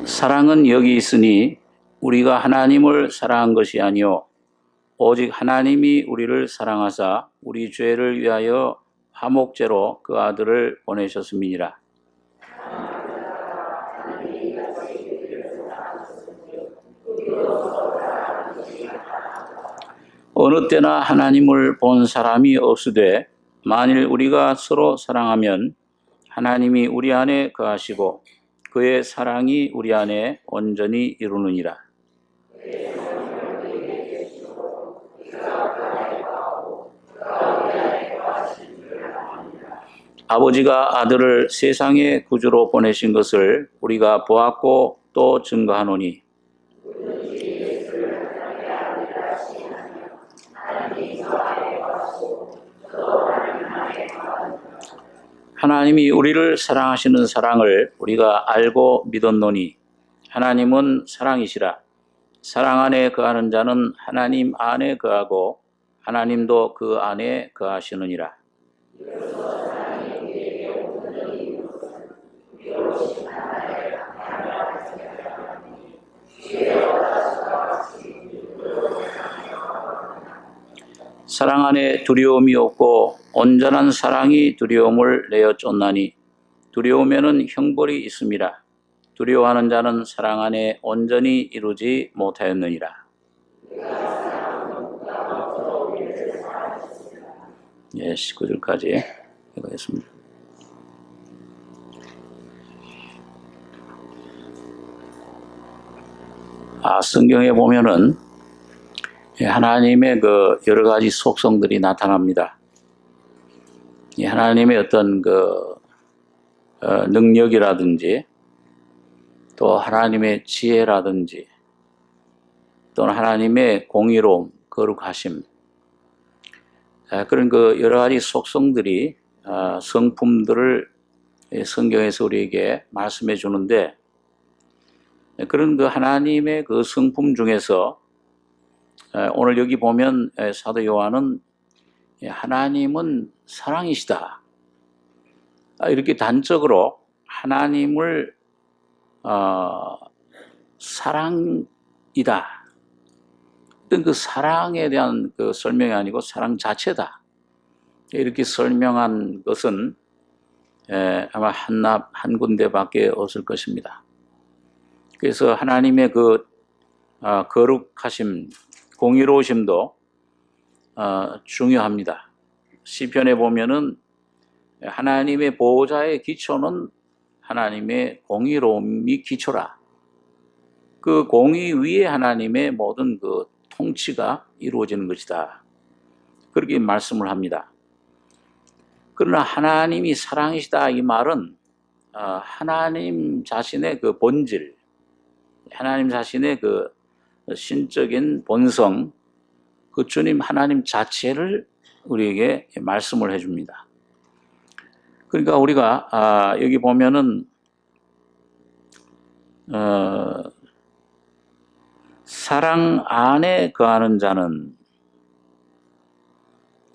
사랑은 여기 있으니 우리가 하나님을 사랑한 것이 아니요 오직 하나님이 우리를 사랑하사 우리 죄를 위하여 화목제로 그 아들을 보내셨음이니라. 어느 때나 하나님을 본 사람이 없으되 만일 우리가 서로 사랑하면 하나님이 우리 안에 거하시고 그의 사랑이 우리 안에 온전히 이루느니라. 아버지가 아들을 세상의 구주로 보내신 것을 우리가 보았고 또 증거하노니 하나님이 우리를 사랑하시는 사랑을 우리가 알고 믿었노니 하나님은 사랑이시라. 사랑 안에 거하는 자는 하나님 안에 거하고 하나님도 그 안에 거하시느니라. 사랑 안에 두려움이 없고 온전한 사랑이 두려움을 내어 쫓나니 두려움에는 형벌이 있음이라. 두려워하는 자는 사랑 안에 온전히 이루지 못하였느니라. 예, 19절까지 읽겠습니다. 성경에 보면은 하나님의 그 여러 가지 속성들이 나타납니다. 하나님의 어떤 그 능력이라든지 또 하나님의 지혜라든지 또는 하나님의 공의로움, 거룩하심 그런 그 여러 가지 속성들이 성품들을 성경에서 우리에게 말씀해 주는데 그런 그 하나님의 그 성품 중에서 오늘 여기 보면 사도 요한은 하나님은 사랑이시다. 이렇게 단적으로 하나님을 사랑이다. 어떤 그 사랑에 대한 그 설명이 아니고 사랑 자체다. 이렇게 설명한 것은 아마 한 군데밖에 없을 것입니다. 그래서 하나님의 그 거룩하심, 공의로우심도 중요합니다. 시편에 보면은 하나님의 보호자의 기초는 하나님의 공의로움이 기초라. 그 공의 위에 하나님의 모든 그 통치가 이루어지는 것이다. 그렇게 말씀을 합니다. 그러나 하나님이 사랑이시다 이 말은 하나님 자신의 그 본질, 하나님 자신의 그 신적인 본성, 그 주님 하나님 자체를 우리에게 말씀을 해줍니다. 그러니까 우리가 여기 보면은 사랑 안에 거하는 자는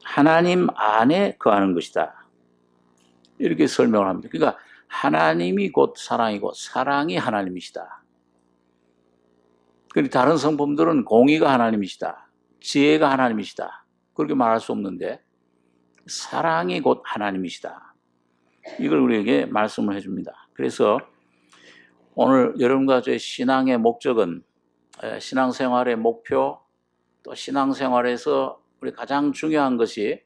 하나님 안에 거하는 것이다. 이렇게 설명을 합니다. 그러니까 하나님이 곧 사랑이고 사랑이 하나님이시다. 그리고 다른 성품들은 공의가 하나님이시다. 지혜가 하나님이시다. 그렇게 말할 수 없는데 사랑이 곧 하나님이시다. 이걸 우리에게 말씀을 해줍니다. 그래서 오늘 여러분과 저의 신앙의 목적은 신앙생활의 목표 또 신앙생활에서 우리 가장 중요한 것이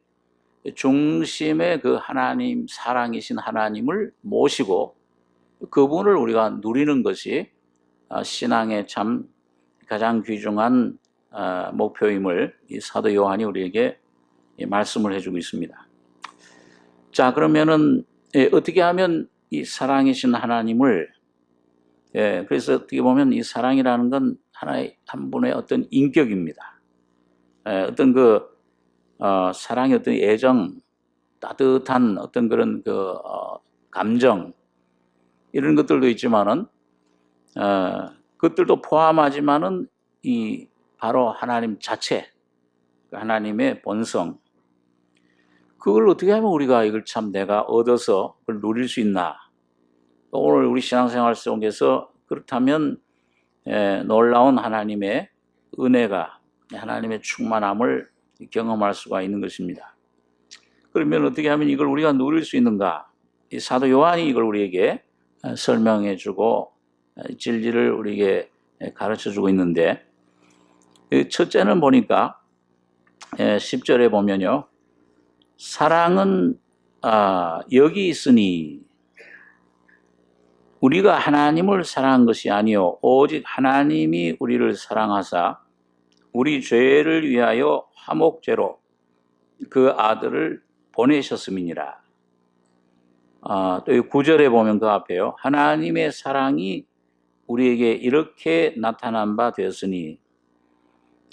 중심의 그 하나님 사랑이신 하나님을 모시고 그분을 우리가 누리는 것이 신앙의 참 가장 귀중한 목표임을 이 사도 요한이 우리에게 말씀을 해주고 있습니다. 자, 그러면은 어떻게 하면 이 사랑이신 하나님을 그래서 어떻게 보면 이 사랑이라는 건 하나의 한 분의 어떤 인격입니다. 어떤 그 사랑의 어떤 애정, 따뜻한 어떤 그런 그 감정 이런 것들도 있지만은 그것들도 포함하지만은 이 바로 하나님 자체, 하나님의 본성, 그걸 어떻게 하면 우리가 이걸 참 내가 얻어서 그걸 누릴 수 있나? 오늘 우리 신앙생활 속에서 그렇다면 놀라운 하나님의 은혜가, 하나님의 충만함을 경험할 수가 있는 것입니다. 그러면 어떻게 하면 이걸 우리가 누릴 수 있는가? 이 사도 요한이 이걸 우리에게 설명해 주고 진리를 우리에게 가르쳐 주고 있는데, 첫째는 보니까 10절에 보면요, 사랑은 여기 있으니 우리가 하나님을 사랑한 것이 아니요 오직 하나님이 우리를 사랑하사 우리 죄를 위하여 화목제로 그 아들을 보내셨음이니라. 또 9절에 보면 그 앞에요, 하나님의 사랑이 우리에게 이렇게 나타난 바 되었으니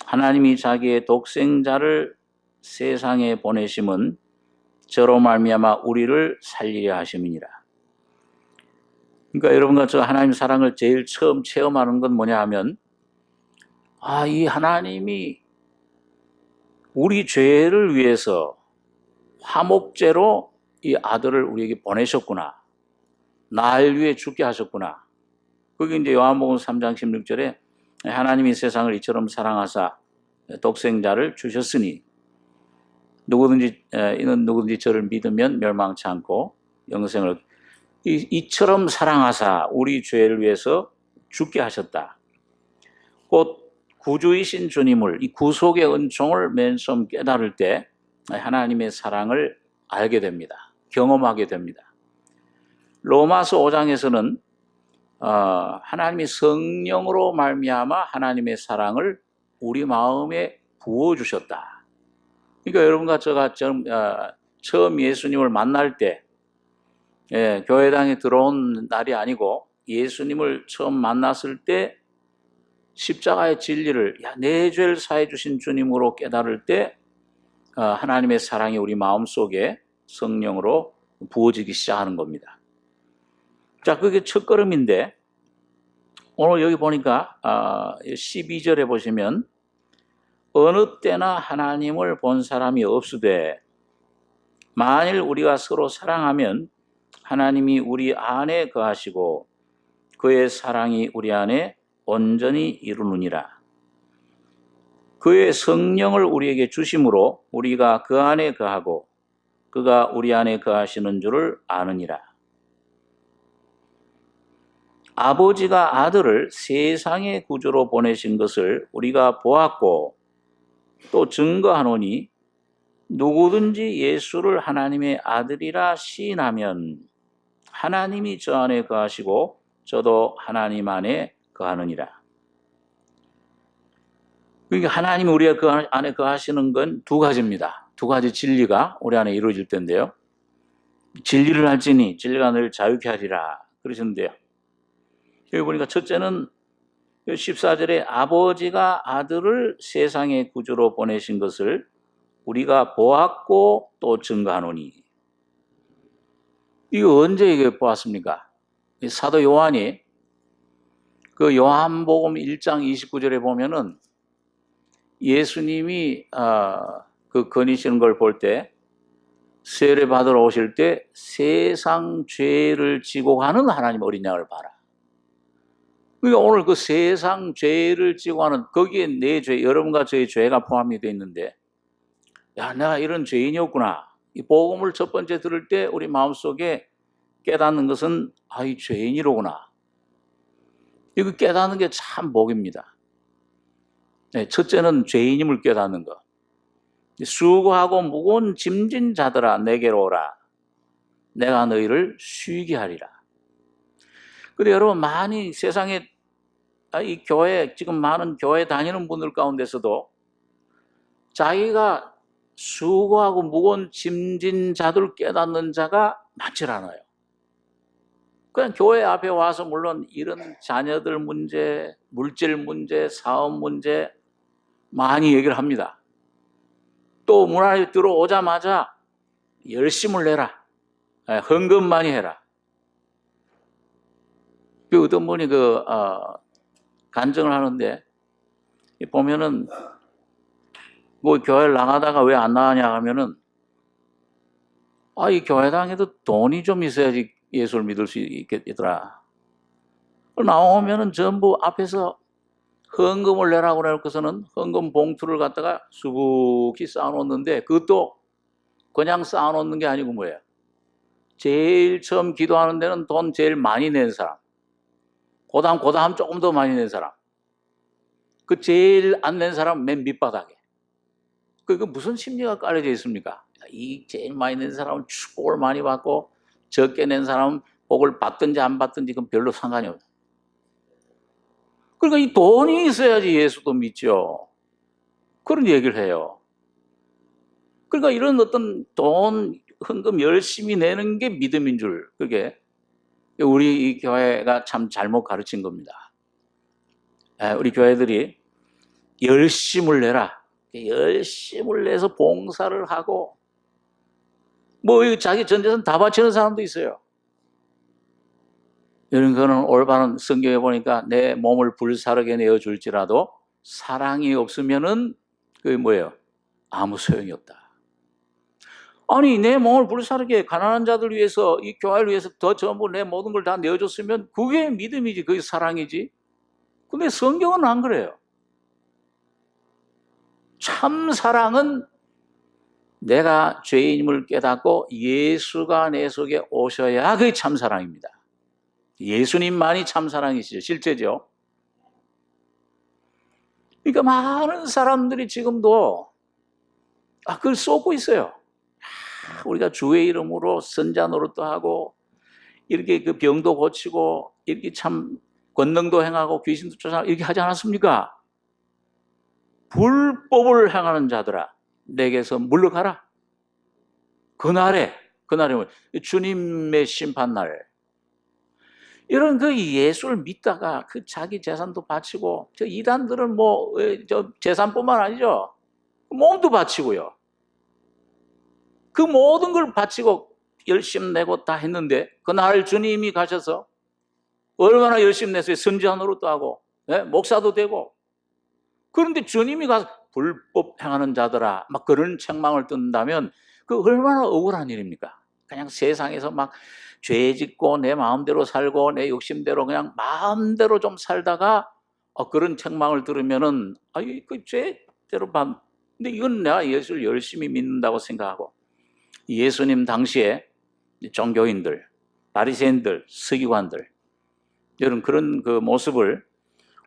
하나님이 자기의 독생자를 세상에 보내심은 저로 말미암아 우리를 살리려 하심이니라. 그러니까 여러분과 저 하나님 사랑을 제일 처음 체험하는 건 뭐냐 하면, 이 하나님이 우리 죄를 위해서 화목제로 이 아들을 우리에게 보내셨구나. 날 위해 죽게 하셨구나. 그게 이제 요한복음 3장 16절에 하나님이 세상을 이처럼 사랑하사 독생자를 주셨으니 이는 누구든지 저를 믿으면 멸망치 않고 영생을, 이처럼 사랑하사 우리 죄를 위해서 죽게 하셨다. 곧 구주이신 주님을, 이 구속의 은총을 맨 처음 깨달을 때 하나님의 사랑을 알게 됩니다. 경험하게 됩니다. 로마서 5장에서는 하나님이 성령으로 말미암아 하나님의 사랑을 우리 마음에 부어주셨다. 그러니까 여러분과 저가 처음 예수님을 만날 때, 교회당에 들어온 날이 아니고 예수님을 처음 만났을 때 십자가의 진리를, 내 죄를 사해 주신 주님으로 깨달을 때 하나님의 사랑이 우리 마음속에 성령으로 부어지기 시작하는 겁니다. 자, 그게 첫걸음인데, 오늘 여기 보니까 12절에 보시면 어느 때나 하나님을 본 사람이 없으되 만일 우리가 서로 사랑하면 하나님이 우리 안에 거하시고 그의 사랑이 우리 안에 온전히 이루느니라. 그의 성령을 우리에게 주심으로 우리가 그 안에 거하고 그가 우리 안에 거하시는 줄을 아느니라. 아버지가 아들을 세상의 구주로 보내신 것을 우리가 보았고 또 증거하노니 누구든지 예수를 하나님의 아들이라 시인하면 하나님이 저 안에 거하시고 저도 하나님 안에 거하느니라. 그러니까 하나님이 우리 안에 거하시는 건 두 가지입니다. 두 가지 진리가 우리 안에 이루어질 텐데요. 진리를 알지니 진리가 너를 자유케 하리라 그러셨는데요. 여기 보니까 첫째는 14절에 아버지가 아들을 세상의 구주로 보내신 것을 우리가 보았고 또 증거하노니. 이거 언제 이게 보았습니까? 사도 요한이 그 요한복음 1장 29절에 보면은 예수님이 그 거니시는 걸 볼 때 세례 받으러 오실 때 세상 죄를 지고 가는 하나님 어린 양을 봐라. 그러니까 오늘 그 세상 죄를 지고 가는, 거기에 내 죄, 여러분과 저의 죄가 포함이 되어 있는데, 내가 이런 죄인이었구나. 이 복음을 첫 번째 들을 때 우리 마음속에 깨닫는 것은 이 죄인이로구나. 이거 깨닫는 게 참 복입니다. 첫째는 죄인임을 깨닫는 것. 수고하고 무거운 짐진 자들아 내게로 오라. 내가 너희를 쉬게 하리라. 근데 여러분, 많이 세상에 이 교회, 지금 많은 교회 다니는 분들 가운데서도 자기가 수고하고 무거운 짐진 자들 깨닫는 자가 많지 않아요. 그냥 교회 앞에 와서 물론 이런 자녀들 문제, 물질 문제, 사업 문제 많이 얘기를 합니다. 또 문 안에 들어오자마자 열심을 내라. 헌금 많이 해라. 그 어떤 분이 간증을 하는데 보면은 뭐 교회를 나가다가 왜 안 나가냐 하면은 이 교회당에도 돈이 좀 있어야지 예수를 믿을 수 있겠더라. 나오면은 전부 앞에서 헌금을 내라고 그래놓고서는 헌금 봉투를 갖다가 수북히 쌓아놓는데, 그것도 그냥 쌓아놓는 게 아니고 뭐예요? 제일 처음 기도하는 데는 돈 제일 많이 낸 사람, 그다음 조금 더 많이 낸 사람, 그 제일 안 낸 사람 맨 밑바닥에. 그 무슨 심리가 깔려져 있습니까? 이 제일 많이 낸 사람은 축복을 많이 받고, 적게 낸 사람은 복을 받든지 안 받든지 그건 별로 상관이 없어요. 그러니까 이 돈이 있어야지 예수도 믿죠. 그런 얘기를 해요. 그러니까 이런 어떤 돈, 헌금 열심히 내는 게 믿음인 줄, 그게 우리 이 교회가 참 잘못 가르친 겁니다. 우리 교회들이 열심을 내라, 열심을 내서 봉사를 하고, 뭐 자기 전 재산 다 바치는 사람도 있어요. 이런 거는 올바른, 성경에 보니까 내 몸을 불사르게 내어줄지라도 사랑이 없으면은 그게 뭐예요? 아무 소용이 없다. 아니, 내 몸을 불사르게 가난한 자들 위해서, 이 교회를 위해서 더 전부 내 모든 걸 다 내어줬으면 그게 믿음이지, 그게 사랑이지. 근데 성경은 안 그래요. 참 사랑은 내가 죄인임을 깨닫고 예수가 내 속에 오셔야 그게 참 사랑입니다. 예수님만이 참 사랑이시죠. 실제죠. 그러니까 많은 사람들이 지금도 그걸 쏟고 있어요. 우리가 주의 이름으로 선자 노릇도 하고, 이렇게 그 병도 고치고, 이렇게 참 권능도 행하고 귀신도 쫓아내고 이렇게 하지 않았습니까? 불법을 행하는 자들아, 내게서 물러가라. 그날에 주님의 심판날, 이런 그 예수를 믿다가 그 자기 재산도 바치고, 저 이단들은 뭐 저 재산뿐만 아니죠, 몸도 바치고요. 그 모든 걸 바치고 열심 내고 다 했는데, 그날 주님이 가셔서 얼마나 열심히 냈어요. 선지자 노릇도 하고, 목사도 되고. 그런데 주님이 가서 불법 행하는 자들아, 막 그런 책망을 뜬다면 그 얼마나 억울한 일입니까? 그냥 세상에서 막 죄 짓고 내 마음대로 살고 내 욕심대로 그냥 마음대로 좀 살다가 그런 책망을 들으면은 그 죄대로 반. 근데 이건 내가 예수를 열심히 믿는다고 생각하고, 예수님 당시에 종교인들, 바리새인들, 서기관들, 이런 그런 그 모습을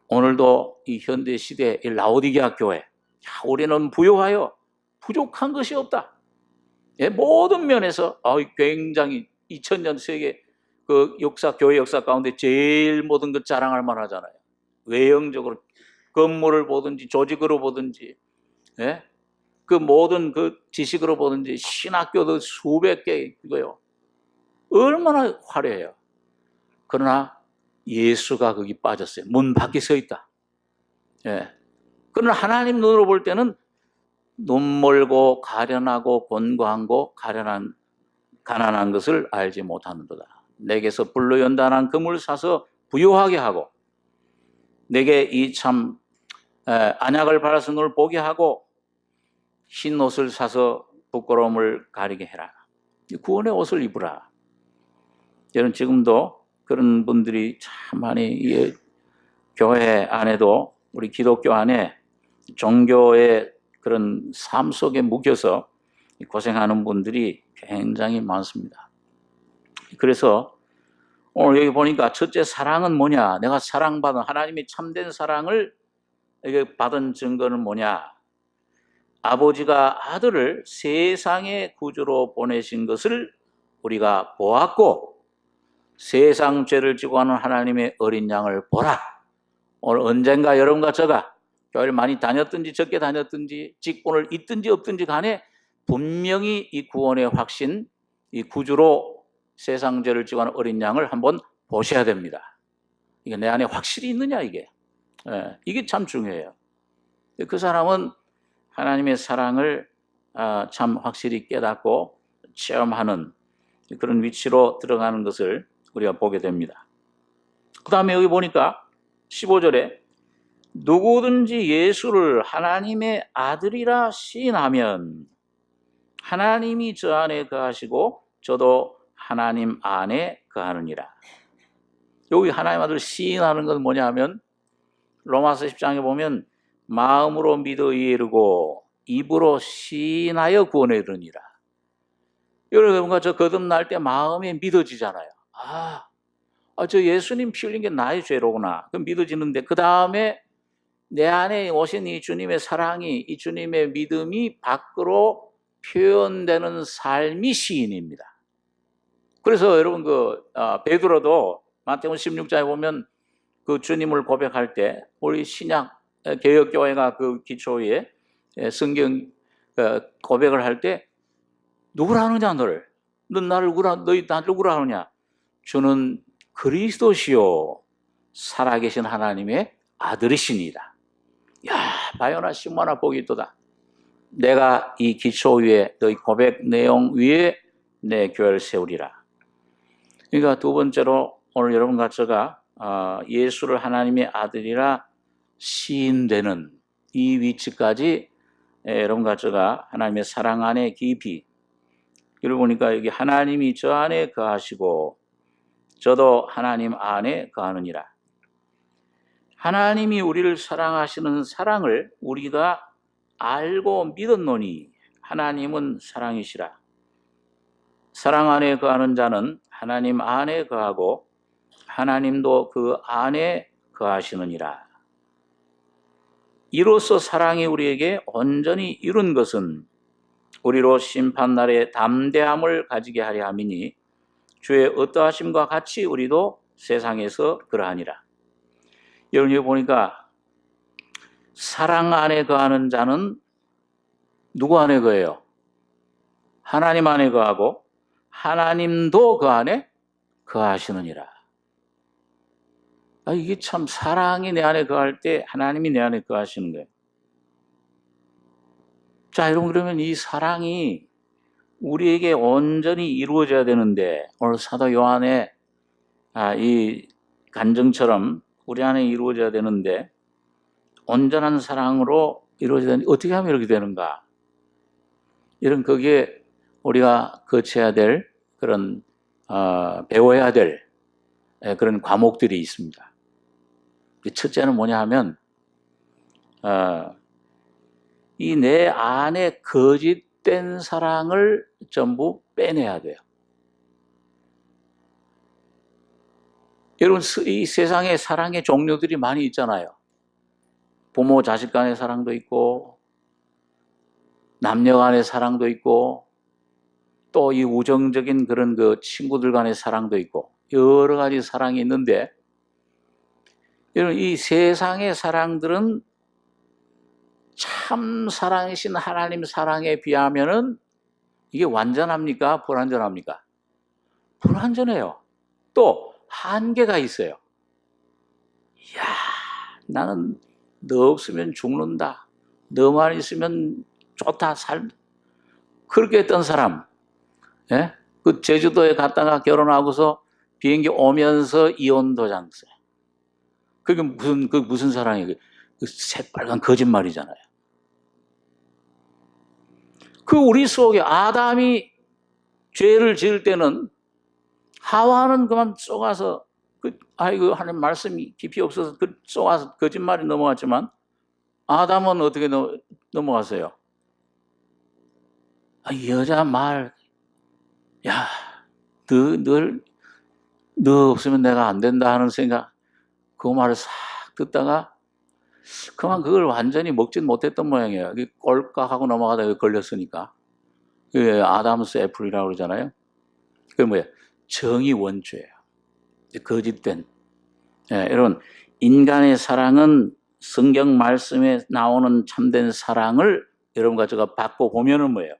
오늘도 이 현대 시대의 라오디게아 교회, 우리는 부유하여 부족한 것이 없다. 모든 면에서 굉장히 2000년 세계 그 역사, 교회 역사 가운데 제일 모든 것 자랑할 만하잖아요. 외형적으로 건물을 보든지 조직으로 보든지, 그 모든 그 지식으로 보든지 신학교도 수백 개 이고요. 얼마나 화려해요. 그러나 예수가 거기 빠졌어요. 문 밖에 서 있다. 그러나 하나님 눈으로 볼 때는 눈 멀고 가련하고 곤고하고 가난한 것을 알지 못하는도다. 내게서 불로 연단한 금을 사서 부유하게 하고, 내게 이 참 안약을 발라서 눈을 보게 하고, 흰 옷을 사서 부끄러움을 가리게 해라. 구원의 옷을 입으라. 여러분, 지금도 그런 분들이 참 많이 교회 안에도, 우리 기독교 안에 종교의 그런 삶 속에 묵혀서 고생하는 분들이 굉장히 많습니다. 그래서 오늘 여기 보니까 첫째, 사랑은 뭐냐? 내가 사랑받은, 하나님의 참된 사랑을 받은 증거는 뭐냐? 아버지가 아들을 세상의 구주로 보내신 것을 우리가 보았고, 세상 죄를 지고 가는 하나님의 어린 양을 보라. 오늘 언젠가 여러분과 저가 교회를 많이 다녔든지 적게 다녔든지 직분을 있든지 없든지 간에 분명히 이 구원의 확신, 이 구주로 세상 죄를 지고 가는 어린 양을 한번 보셔야 됩니다. 이게 내 안에 확실히 있느냐, 이게 참 중요해요. 그 사람은 하나님의 사랑을 참 확실히 깨닫고 체험하는 그런 위치로 들어가는 것을 우리가 보게 됩니다. 그 다음에 여기 보니까 15절에 누구든지 예수를 하나님의 아들이라 시인하면 하나님이 저 안에 거하시고 저도 하나님 안에 거하느니라. 여기 하나님 아들 시인하는 건 뭐냐 하면 로마서 10장에 보면 마음으로 믿어 이르고 입으로 시인하여 구원에 이르니라. 여러분과 저 거듭날 때 마음이 믿어지잖아요. 저 예수님 피 흘린 게 나의 죄로구나. 그럼 믿어지는데 그 다음에 내 안에 오신 이 주님의 사랑이, 이 주님의 믿음이 밖으로 표현되는 삶이 시인입니다. 그래서 여러분 베드로도 마태복음 16장에 보면 그 주님을 고백할 때 우리 신약 개혁교회가 그 기초에 성경 고백을 할 때 누구라 하느냐 너희 나를 누구라 하느냐? 주는 그리스도시요 살아계신 하나님의 아들이시니라. 야, 바요나 시몬아 복이 있도다. 내가 이 기초 위에 너희 고백 내용 위에 내 교회를 세우리라. 그러니까 두 번째로 오늘 여러분과 제가 예수를 하나님의 아들이라 시인되는 이 위치까지 여러분과 제가 하나님의 사랑 안에 깊이 여러분 보니까 여기 하나님이 저 안에 거하시고 저도 하나님 안에 거하느니라. 하나님이 우리를 사랑하시는 사랑을 우리가 알고 믿었노니 하나님은 사랑이시라. 사랑 안에 거하는 자는 하나님 안에 거하고 하나님도 그 안에 거하시느니라. 이로써 사랑이 우리에게 온전히 이룬 것은 우리로 심판날에 담대함을 가지게 하려 함이니 주의 어떠하심과 같이 우리도 세상에서 그러하니라. 여러분 여기 보니까 사랑 안에 거하는 자는 누구 안에 거해요? 하나님 안에 거하고 하나님도 그 안에 거하시느니라. 이게 참 사랑이 내 안에 거할 때 하나님이 내 안에 거하시는 거예요. 자, 여러분 그러면 이 사랑이 우리에게 온전히 이루어져야 되는데 오늘 사도 요한의 이 간증처럼 우리 안에 이루어져야 되는데 온전한 사랑으로 이루어져야 되는데 어떻게 하면 이렇게 되는가? 이런 거기에 우리가 거쳐야 될 그런 배워야 될 그런 과목들이 있습니다. 첫째는 뭐냐 하면 이 내 안에 거짓된 사랑을 전부 빼내야 돼요. 여러분 이 세상에 사랑의 종류들이 많이 있잖아요. 부모 자식 간의 사랑도 있고 남녀 간의 사랑도 있고 또 이 우정적인 그런 그 친구들 간의 사랑도 있고 여러 가지 사랑이 있는데 여러분 이 세상의 사랑들은 참 사랑이신 하나님 사랑에 비하면은 이게 완전합니까? 불완전합니까? 불완전해요. 또 한계가 있어요. 이야, 나는 너 없으면 죽는다. 너만 있으면 좋다. 그렇게 했던 사람, 예? 그 제주도에 갔다가 결혼하고서 비행기 오면서 이혼 도장 써요. 그게 무슨 사랑이에요? 그 새빨간 거짓말이잖아요. 그 우리 속에 아담이 죄를 지을 때는 하와는 그만 쏘가서 하나님 말씀이 깊이 없어서 쏘가서 거짓말이 넘어갔지만 아담은 어떻게 넘어갔어요? 여자 말, 야, 너 없으면 내가 안 된다 하는 생각, 그 말을 싹 듣다가 그만 그걸 완전히 먹진 못했던 모양이에요. 꼴깍하고 넘어가다가 걸렸으니까. 그게 아담스 애플이라고 그러잖아요. 그게 뭐예요? 정의 원죄예요. 거짓된. 여러분, 인간의 사랑은 성경 말씀에 나오는 참된 사랑을 여러분과 제가 받고 보면은 뭐예요?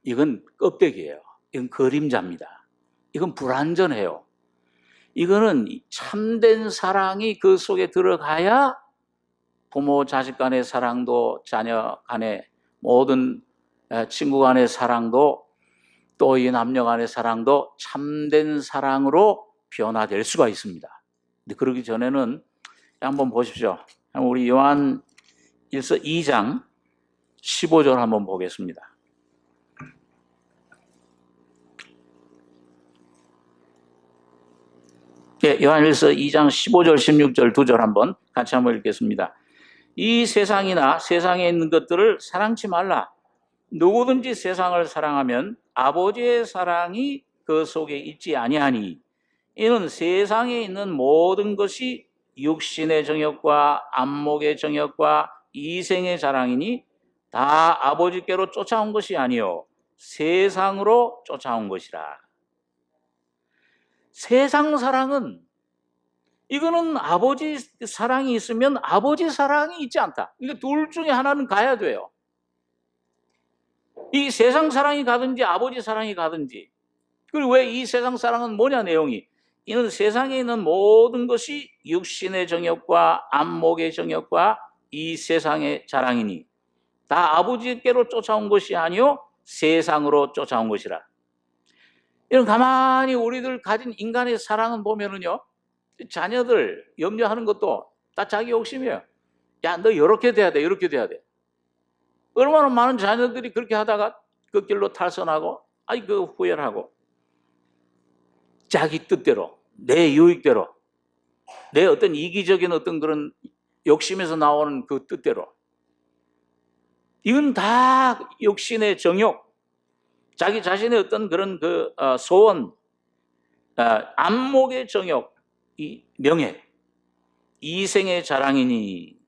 이건 껍데기예요. 이건 그림자입니다. 이건 불완전해요. 이거는 참된 사랑이 그 속에 들어가야 부모 자식 간의 사랑도 자녀 간의 모든 친구 간의 사랑도 또 이 남녀 간의 사랑도 참된 사랑으로 변화될 수가 있습니다. 근데 그러기 전에는 한번 보십시오. 우리 요한 1서 2장 15절 한번 보겠습니다. 예, 요한일서 2장 15절 16절 두 절 한번 같이 한번 읽겠습니다. 이 세상이나 세상에 있는 것들을 사랑치 말라. 누구든지 세상을 사랑하면 아버지의 사랑이 그 속에 있지 아니하니 이는 세상에 있는 모든 것이 육신의 정욕과 안목의 정욕과 이생의 자랑이니 다 아버지께로 쫓아온 것이 아니요 세상으로 쫓아온 것이라. 세상 사랑은 이거는 아버지 사랑이 있으면 아버지 사랑이 있지 않다. 이게 둘 중에 하나는 가야 돼요. 이 세상 사랑이 가든지 아버지 사랑이 가든지. 그리고 왜 이 세상 사랑은 뭐냐 내용이. 이는 세상에 있는 모든 것이 육신의 정욕과 안목의 정욕과 이 세상의 자랑이니 다 아버지께로 쫓아온 것이 아니요 세상으로 쫓아온 것이라. 이런 가만히 우리들 가진 인간의 사랑은 보면은요, 자녀들 염려하는 것도 다 자기 욕심이에요. 야, 너 이렇게 돼야 돼, 이렇게 돼야 돼. 얼마나 많은 자녀들이 그렇게 하다가 그 길로 탈선하고, 그 후회하고, 자기 뜻대로, 내 유익대로, 내 어떤 이기적인 어떤 그런 욕심에서 나오는 그 뜻대로. 이건 다 육신의 정욕, 자기 자신의 어떤 그런 소원, 안목의 정욕, 이 명예, 이생의 자랑이니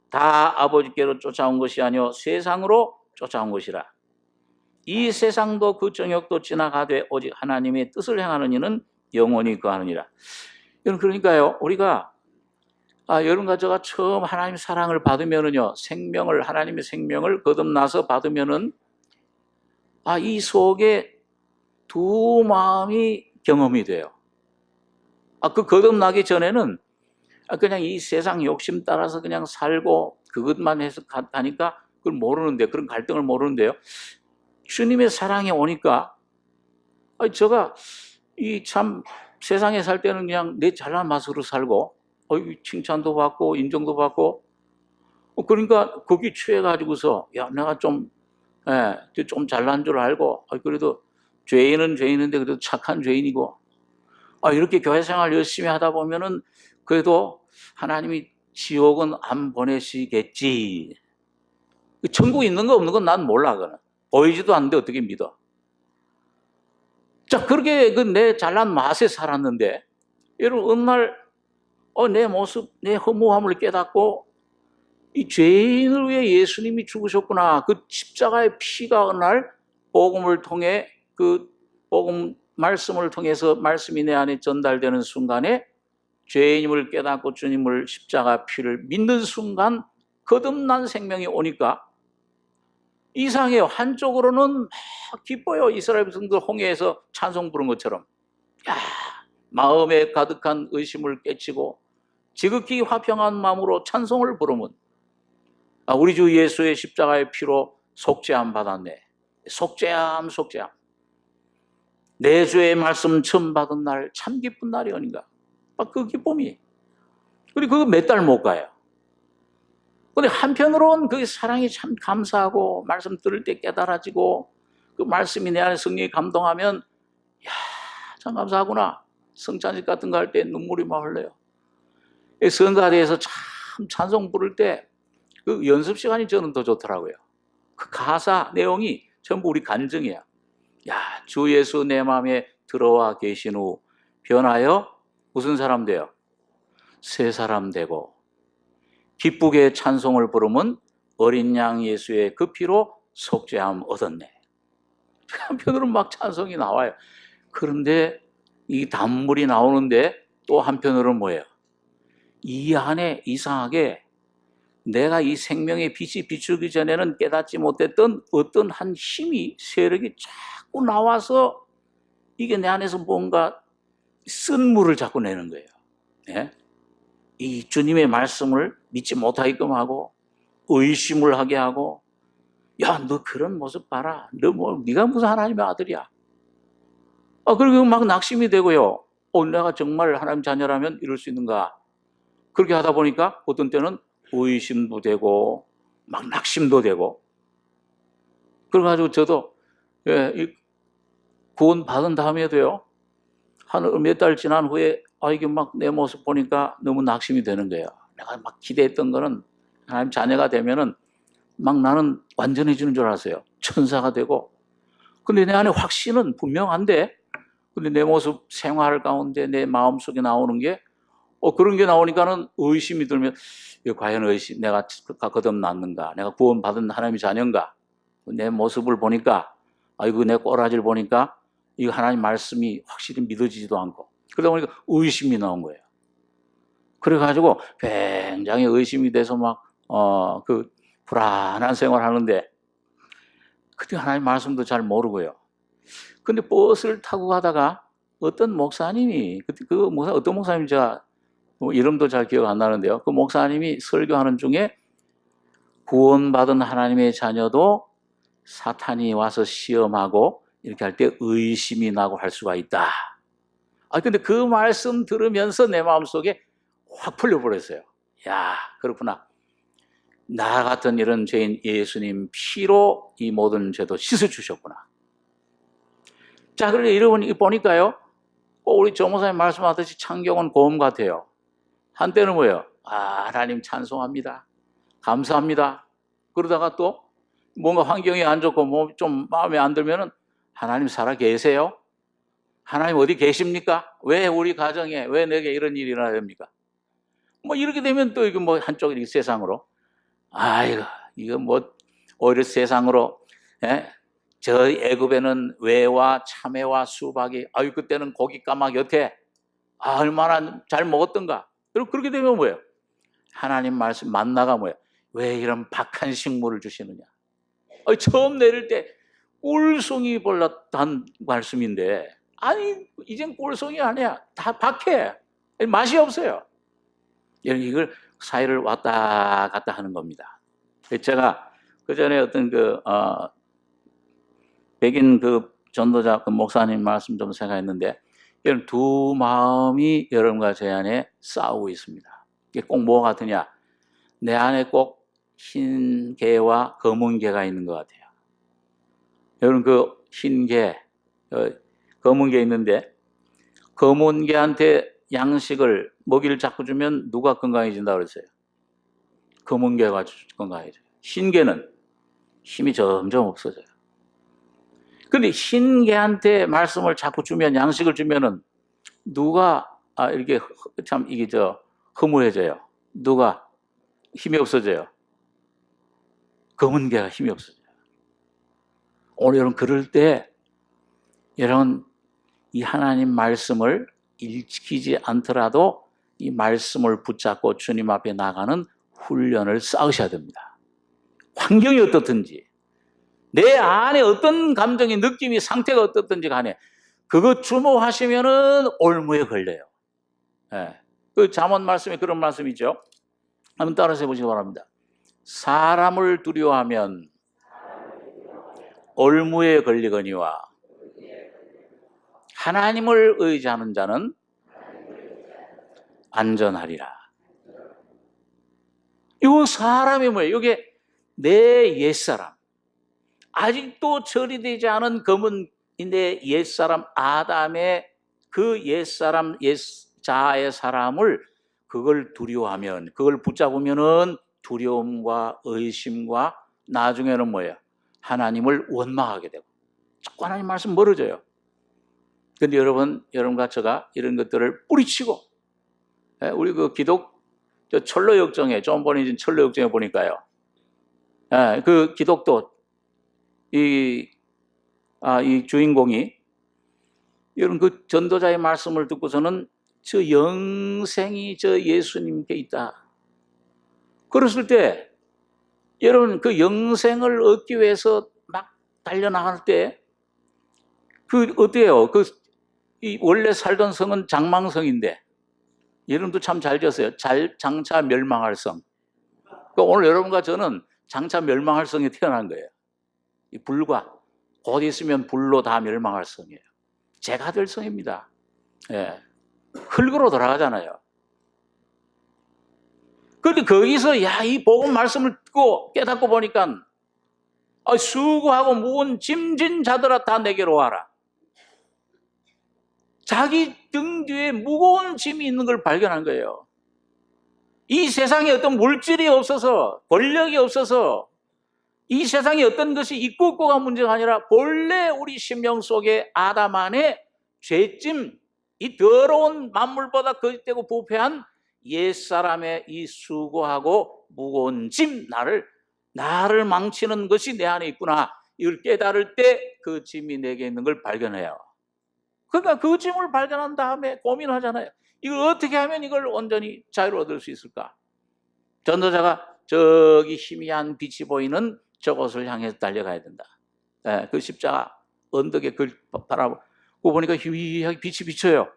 다 아버지께로 쫓아온 것이 아니요 세상으로 쫓아온 것이라. 이 세상도 그 정욕도 지나가되 오직 하나님의 뜻을 행하는 이는 영원히 거하느니라. 그러니까요, 우리가 여러분과 제가 처음 하나님의 사랑을 받으면은요, 하나님의 생명을 거듭나서 받으면은 이 속에 두 마음이 경험이 돼요. 그 거듭나기 전에는 그냥 이 세상 욕심 따라서 그냥 살고 그것만 해서 가니까 그걸 모르는데, 그런 갈등을 모르는데요. 주님의 사랑이 오니까 제가 이 참 세상에 살 때는 그냥 내 잘난 맛으로 살고 칭찬도 받고 인정도 받고 그러니까 거기 취해가지고서 야 내가 좀 잘난 줄 알고 그래도 죄인은 죄인인데 그래도 착한 죄인이고 이렇게 교회 생활 열심히 하다 보면은 그래도 하나님이 지옥은 안 보내시겠지. 천국 있는 거 없는 건 난 몰라. 그는 보이지도 않는데 어떻게 믿어? 자, 그렇게 내 잘난 맛에 살았는데 여러분 어느 날 내 모습, 내 허무함을 깨닫고 이 죄인을 위해 예수님이 죽으셨구나. 그 십자가의 피가 어느 날 복음을 통해 그 복음 말씀을 통해서 말씀이 내 안에 전달되는 순간에 죄인임을 깨닫고 주님을 십자가 피를 믿는 순간 거듭난 생명이 오니까 이상해요. 한쪽으로는 막 기뻐요. 이스라엘 백성들 홍해에서 찬송 부른 것처럼. 마음에 가득한 의심을 깨치고 지극히 화평한 마음으로 찬송을 부르면 우리 주 예수의 십자가의 피로 속죄함 받았네. 속죄함. 내 죄의 말씀 처음 받은 날 참 기쁜 날이 아닌가. 그 기쁨이. 그리고 그거 몇 달 못 가요. 근데 한편으로는 그 사랑이 참 감사하고 말씀 들을 때 깨달아지고 그 말씀이 내 안에 성령이 감동하면 참 감사하구나. 성찬식 같은 거 할 때 눈물이 막 흘러요. 성가대에서 참 찬송 부를 때 그 연습 시간이 저는 더 좋더라고요. 그 가사 내용이 전부 우리 간증이야. 주 예수 내 마음에 들어와 계신 후 변하여 무슨 사람 돼요? 새 사람 되고 기쁘게 찬송을 부르면 어린 양 예수의 그 피로 속죄함 얻었네. 한편으로는 막 찬송이 나와요. 그런데 이 단물이 나오는데 또 한편으로는 뭐예요? 이 안에 이상하게 내가 이 생명의 빛이 비추기 전에는 깨닫지 못했던 어떤 한 힘이, 세력이 자꾸 나와서 이게 내 안에서 뭔가 쓴 물을 자꾸 내는 거예요. 예? 이 주님의 말씀을 믿지 못하게끔 하고 의심을 하게 하고 너 그런 모습 봐라. 네가 무슨 하나님의 아들이야. 그리고 막 낙심이 되고요. 내가 정말 하나님 자녀라면 이럴 수 있는가. 그렇게 하다 보니까 어떤 때는 의심도 되고 막 낙심도 되고 그래가지고 저도 구원 받은 다음에도요 한 몇 달 지난 후에 이게 막 내 모습 보니까 너무 낙심이 되는 거예요. 내가 막 기대했던 거는 하나님 자녀가 되면은 막 나는 완전해지는 줄 알았어요. 천사가 되고. 근데 내 안에 확신은 분명한데, 근데 내 모습 생활 가운데 내 마음속에 나오는 게, 그런 게 나오니까는 의심이 들면, 이거 과연 내가 거듭났는가? 내가 구원받은 하나님의 자녀인가? 내 모습을 보니까, 이거 내 꼬라지를 보니까, 이거 하나님 말씀이 확실히 믿어지지도 않고, 그러다 보니까 의심이 나온 거예요. 그래가지고 굉장히 의심이 돼서 막, 불안한 생활을 하는데, 그때 하나님 말씀도 잘 모르고요. 근데 버스를 타고 가다가 어떤 목사님이, 어떤 목사님이 제가 이름도 잘 기억 안 나는데요. 그 목사님이 설교하는 중에 구원받은 하나님의 자녀도 사탄이 와서 시험하고 이렇게 할 때 의심이 나고 할 수가 있다. 근데 그 말씀 들으면서 내 마음속에 확 풀려버렸어요. 야, 그렇구나. 나 같은 이런 죄인 예수님 피로 이 모든 죄도 씻어주셨구나. 자, 그런데 이러고 보니까요, 우리 조 목사님 말씀하듯이 창경은 고음 같아요. 한때는 뭐예요? 하나님 찬송합니다. 감사합니다. 그러다가 또 뭔가 환경이 안 좋고 좀 마음에 안 들면은 하나님 살아 계세요? 하나님 어디 계십니까? 왜 우리 가정에, 왜 내게 이런 일이 일어나야 됩니까? 이렇게 되면 또 이거 한쪽 이렇게 세상으로, 이거 오히려 세상으로, 저 애굽에는 외와 참외와 수박이, 그때는 고기 까마귀 곁에, 얼마나 잘 먹었던가. 그렇게 되면 뭐예요? 하나님 말씀 만나가 뭐예요? 왜 이런 박한 식물을 주시느냐? 처음 내릴 때 꿀송이 볼랐단 말씀인데, 이젠 꿀송이 아니야. 다 박해. 맛이 없어요. 이걸 사이를 왔다 갔다 하는 겁니다. 제가 그 전에 어떤 백인 전도자 목사님 말씀 좀 생각했는데, 이런 두 마음이 여러분과 제 안에 싸우고 있습니다. 이게 꼭 뭐 같으냐? 내 안에 꼭 흰 개와 검은 개가 있는 것 같아요. 여러분 흰 개, 검은 개 있는데, 검은 개한테 양식을 먹이를 자꾸 주면 누가 건강해진다 그랬어요? 검은 개가 건강해져요. 흰 개는 힘이 점점 없어져요. 근데 흰 개한테 말씀을 자꾸 주면, 양식을 주면은 누가 이렇게 참 이게 허무해져요. 누가 힘이 없어져요? 검은 개가 힘이 없어져요. 오늘 여러분 그럴 때 여러분 이 하나님 말씀을 읽히지 않더라도 이 말씀을 붙잡고 주님 앞에 나가는 훈련을 쌓으셔야 됩니다. 환경이 어떻든지, 내 안에 어떤 감정이, 느낌이, 상태가 어떻든지 간에 그거 주목하시면은 올무에 걸려요. 그 잠언 말씀에 그런 말씀이죠. 한번 따라서 해보시기 바랍니다. 사람을 두려워하면 올무에 걸리거니와 하나님을 의지하는 자는 안전하리라. 이 사람이 뭐예요? 이게 내 옛사람, 아직도 처리되지 않은 검은 내 옛사람 아담의 그 옛사람, 옛자의 사람을 그걸 두려워하면, 그걸 붙잡으면은 두려움과 의심과 나중에는 뭐예요? 하나님을 원망하게 되고 자꾸 하나님 말씀 멀어져요. 근데 여러분과 제가 이런 것들을 뿌리치고, 우리 철로역정에, 좀 전에 철로역정에 보니까요, 그 기독도, 이 주인공이, 여러분 그 전도자의 말씀을 듣고서는 저 영생이 저 예수님께 있다. 그랬을 때, 여러분 그 영생을 얻기 위해서 막 달려나갈 때, 어때요? 원래 살던 성은 장망성인데, 이름도 참 잘 지었어요. 장차 멸망할 성. 오늘 여러분과 저는 장차 멸망할 성에 태어난 거예요. 이 불과, 곧 있으면 불로 다 멸망할 성이에요. 제가 될 성입니다. 흙으로 돌아가잖아요. 그런데 거기서 이 복음 말씀을 듣고 깨닫고 보니까 수고하고 무거운 짐진 자들아 다 내게로 와라. 자기 등 뒤에 무거운 짐이 있는 걸 발견한 거예요. 이 세상에 어떤 물질이 없어서, 권력이 없어서, 이 세상에 어떤 것이 있고 없고가 문제가 아니라 본래 우리 심령 속에 아담 안에 죄짐, 이 더러운 만물보다 거짓되고 부패한 옛사람의 이 수고하고 무거운 짐, 나를 망치는 것이 내 안에 있구나. 이걸 깨달을 때 그 짐이 내게 있는 걸 발견해요. 그러니까 그 짐을 발견한 다음에 고민하잖아요. 이걸 어떻게 하면 이걸 온전히 자유를 얻을 수 있을까? 전도자가 저기 희미한 빛이 보이는 저곳을 향해서 달려가야 된다. 그 십자가 언덕에 그걸 바라보고 보니까 희미하게 빛이 비쳐요.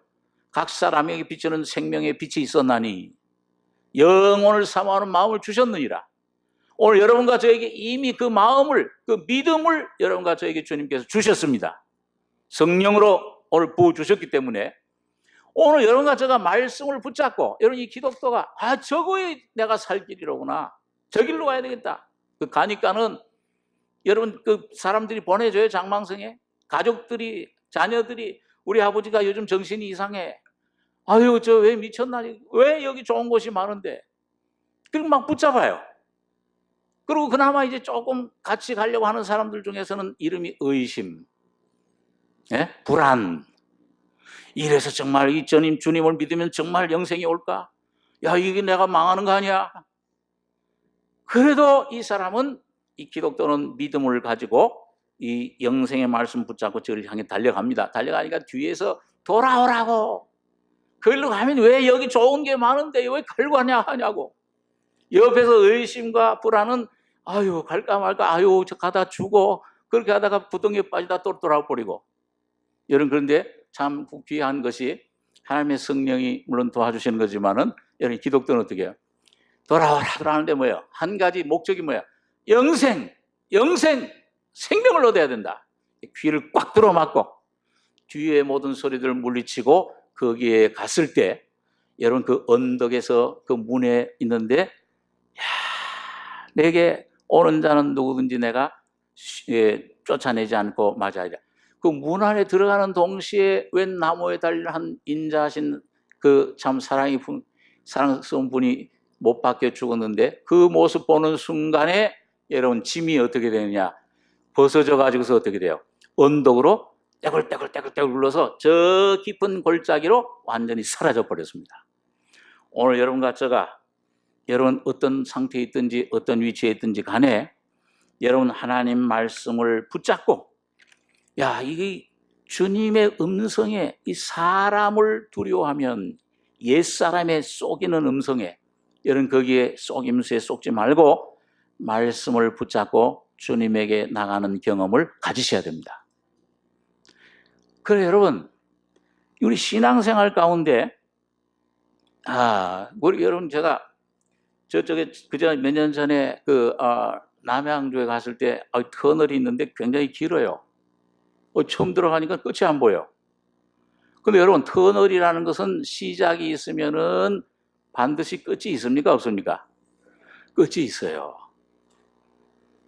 각 사람에게 비치는 생명의 빛이 있었나니 영혼을 사모하는 마음을 주셨느니라. 오늘 여러분과 저에게 이미 그 마음을, 그 믿음을 여러분과 저에게 주님께서 주셨습니다. 성령으로 오늘 부어주셨기 때문에 오늘 여러분과 제가 말씀을 붙잡고 여러분 이 기독교가 저거에 내가 살 길이로구나. 저 길로 가야 되겠다. 그 가니까는 여러분 그 사람들이 보내줘요. 장망성에 가족들이, 자녀들이 우리 아버지가 요즘 정신이 이상해. 아유 저 왜 미쳤나? 왜 여기 좋은 곳이 많은데? 그리고 막 붙잡아요. 그리고 그나마 이제 조금 같이 가려고 하는 사람들 중에서는 이름이 의심, 불안. 이래서 정말 이 주님을 믿으면 정말 영생이 올까? 야 이게 내가 망하는 거 아니야? 그래도 이 사람은, 이 기독교는 믿음을 가지고 이 영생의 말씀 붙잡고 저를 향해 달려갑니다. 달려가니까 뒤에서 돌아오라고. 그걸로 가면 왜 여기 좋은 게 많은데 왜 걸고 하냐고. 옆에서 의심과 불안은 아유 갈까 말까, 아유 저 가다 죽어. 그렇게 하다가 부동에 빠지다 또 돌아버리고. 여러분 그런데 참 귀한 것이 하나님의 성령이 물론 도와주시는 거지만은 여러분 기독교는 어떻게 해요? 돌아오라는데 뭐예요? 한 가지 목적이 뭐예요? 영생, 생명을 얻어야 된다. 귀를 꽉 들어막고 뒤에 모든 소리들을 물리치고 거기에 갔을 때 여러분 그 언덕에서 그 문에 있는데 내게 오는 자는 누구든지 내가 쫓아내지 않고 맞아야 돼. 그 문 안에 들어가는 동시에 웬 나무에 달린 한 인자하신 그 참 사랑스러운 분이 못 박혀 죽었는데 그 모습 보는 순간에 여러분 짐이 어떻게 되느냐? 벗어져 가지고서 어떻게 돼요? 언덕으로 떼굴떼굴 굴러서 저 깊은 골짜기로 완전히 사라져 버렸습니다. 오늘 여러분과 제가 여러분 어떤 상태에 있든지 어떤 위치에 있든지 간에 여러분 하나님 말씀을 붙잡고 이게 주님의 음성에 이 사람을 두려워하면 옛사람의 속이는 음성에 여러분 거기에 속임수에 속지 말고 말씀을 붙잡고 주님에게 나가는 경험을 가지셔야 됩니다. 그래 여러분 우리 신앙생활 가운데 우리 여러분 제가 저쪽에 그저 몇 년 전에 남양주에 갔을 때 터널이 있는데 굉장히 길어요. 처음 들어가니까 끝이 안 보여. 근데 여러분 터널이라는 것은 시작이 있으면은 반드시 끝이 있습니까? 없습니까? 끝이 있어요.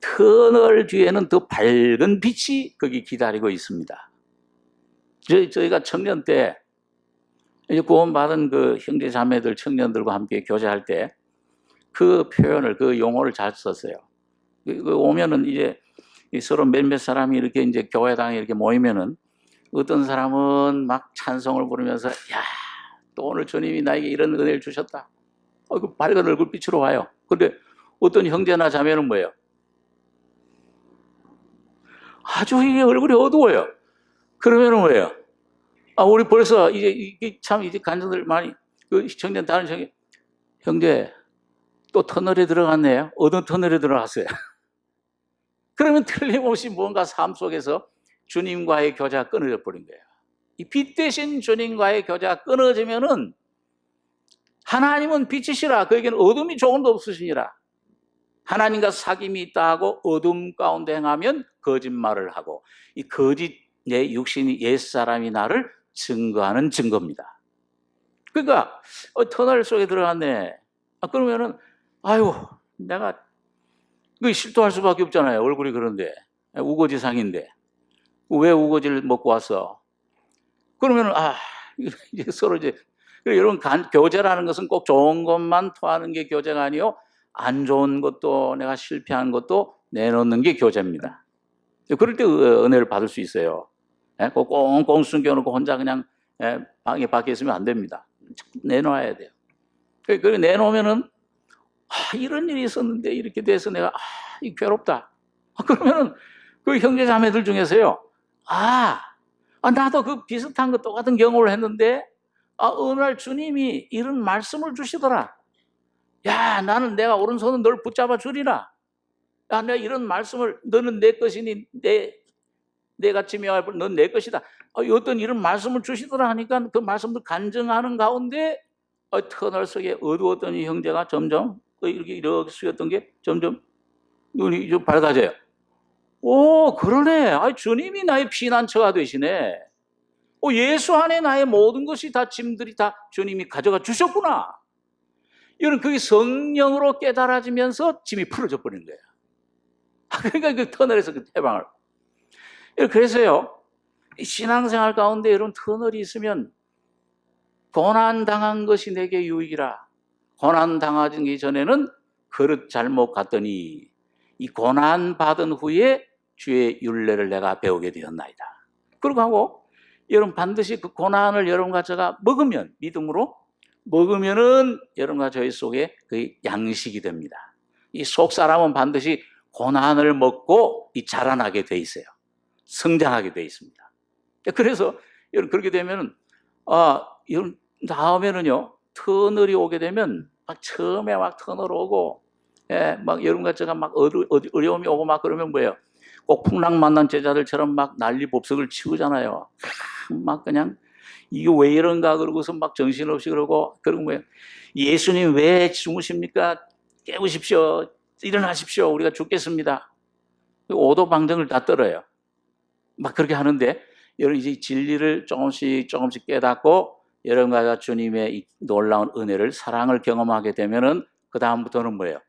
터널 뒤에는 더 밝은 빛이 거기 기다리고 있습니다. 저희가 청년 때 구원받은 그 형제 자매들 청년들과 함께 교제할 때 그 표현을, 그 용어를 잘 썼어요. 오면은 이제 서로 몇몇 사람이 이렇게 이제 교회당에 이렇게 모이면은 어떤 사람은 막 찬송을 부르면서 또 오늘 주님이 나에게 이런 은혜를 주셨다. 그 밝은 얼굴빛으로 와요. 근데 어떤 형제나 자매는 뭐예요? 아주 이게 얼굴이 어두워요. 그러면은 뭐예요? 우리 벌써 이제 간증들 많이 그 청년 다른 형제 또 터널에 들어갔네요. 어떤 터널에 들어갔어요? 그러면 틀림없이 뭔가 삶 속에서 주님과의 교제가 끊어져 버린 거예요. 이 빛 대신 주님과의 교제가 끊어지면은 하나님은 빛이시라 그에게는 어둠이 조금도 없으시니라. 하나님과 사귐이 있다 하고 어둠 가운데 행하면 거짓말을 하고 이 거짓 내 육신이 옛사람이 나를 증거하는 증거입니다. 그러니까 터널 속에 들어갔네. 그러면은 내가 실토할 수밖에 없잖아요. 얼굴이 그런데 우거지상인데 왜 우거지를 먹고 왔어? 그러면은 이제 서로 이제 여러분 교제라는 것은 꼭 좋은 것만 토하는 게 교제가 아니요, 안 좋은 것도 내가 실패한 것도 내놓는 게 교제입니다. 그럴 때 은혜를 받을 수 있어요. 꼭 꽁꽁 숨겨놓고 혼자 그냥 방에 밖에 있으면 안 됩니다. 내놓아야 돼요. 그리고 내놓으면은 이런 일이 있었는데 이렇게 돼서 내가 이 괴롭다. 그러면은 그 형제 자매들 중에서요, 나도 그 비슷한 거 똑같은 경험을 했는데 어느 날 주님이 이런 말씀을 주시더라. 야, 나는 내가 오른손은 널 붙잡아 주리라. 야, 내가 이런 말씀을, 너는 내 것이니 내가 지명할 넌 내 것이다. 어떤 이런 말씀을 주시더라 하니까 그 말씀을 간증하는 가운데 터널 속에 어두웠던 이 형제가 점점 이렇게 쓰였던 게 점점 눈이 좀 밝아져요. 오, 그러네. 주님이 나의 피난처가 되시네. 예수 안에 나의 모든 것이 다 짐들이 다 주님이 가져가 주셨구나. 이런 그게 성령으로 깨달아지면서 짐이 풀어져 버리는 거예요. 그러니까 그 터널에서 그 해방을. 그래서요, 신앙생활 가운데 이런 터널이 있으면 고난당한 것이 내게 유익이라. 고난당하기 전에는 그릇 잘못 갔더니 이 고난받은 후에 주의 율례를 내가 배우게 되었나이다. 그러고 하고 여러분 반드시 그 고난을 여러분과 제가 먹으면, 믿음으로 먹으면은 여러분과 저희 속에 그 양식이 됩니다. 이 속 사람은 반드시 고난을 먹고 자라나게 돼 있어요. 성장하게 돼 있습니다. 그래서 여러분 그렇게 되면은 여러분 다음에는요, 터널이 오게 되면 막 처음에 막 터널 오고 막 여러분과 제가 막 어려움이 오고 막 그러면 뭐예요? 꼭 풍랑 만난 제자들처럼 막 난리 법석을 치우잖아요. 막 그냥 이게 왜 이런가 그러고서 막 정신없이 그러고 뭐예요? 예수님 왜 주무십니까? 깨우십시오. 일어나십시오. 우리가 죽겠습니다. 오도방정을 다 떨어요. 막 그렇게 하는데 여러분 이제 진리를 조금씩 깨닫고 여러분과 주님의 이 놀라운 은혜를, 사랑을 경험하게 되면은 그 다음부터는 뭐예요?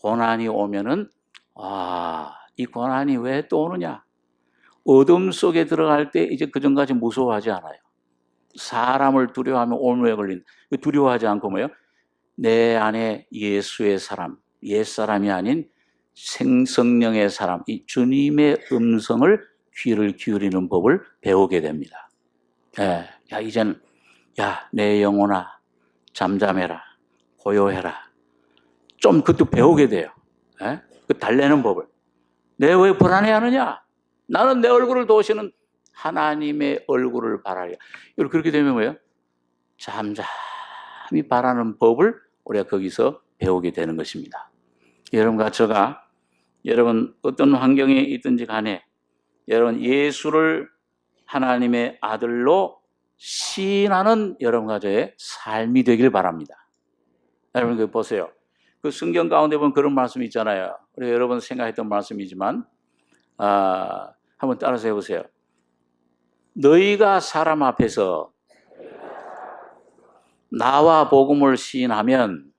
고난이 오면은 이 고난이 왜 또 오느냐? 어둠 속에 들어갈 때 이제 그전까지 무서워하지 않아요. 사람을 두려워하면 오물에 걸린, 두려워하지 않고 뭐예요? 내 안에 예수의 사람, 옛사람이 아닌 생성령의 사람, 이 주님의 음성을 귀를 기울이는 법을 배우게 됩니다. 이제는 내 영혼아 잠잠해라, 고요해라. 좀 그것도 배우게 돼요. 그 달래는 법을. 내 왜 불안해하느냐? 나는 내 얼굴을 도우시는 하나님의 얼굴을 바라려. 그렇게 되면 뭐예요? 잠잠히 바라는 법을 우리가 거기서 배우게 되는 것입니다. 여러분과 제가 여러분 어떤 환경에 있든지 간에 여러분 예수를 하나님의 아들로 시인하는 여러분과 저의 삶이 되길 바랍니다. 여러분 그 보세요. 그 성경 가운데 보면 그런 말씀이 있잖아요. 우리 여러분 생각했던 말씀이지만 한번 따라서 해보세요. 너희가 사람 앞에서 나와 복음을 시인하면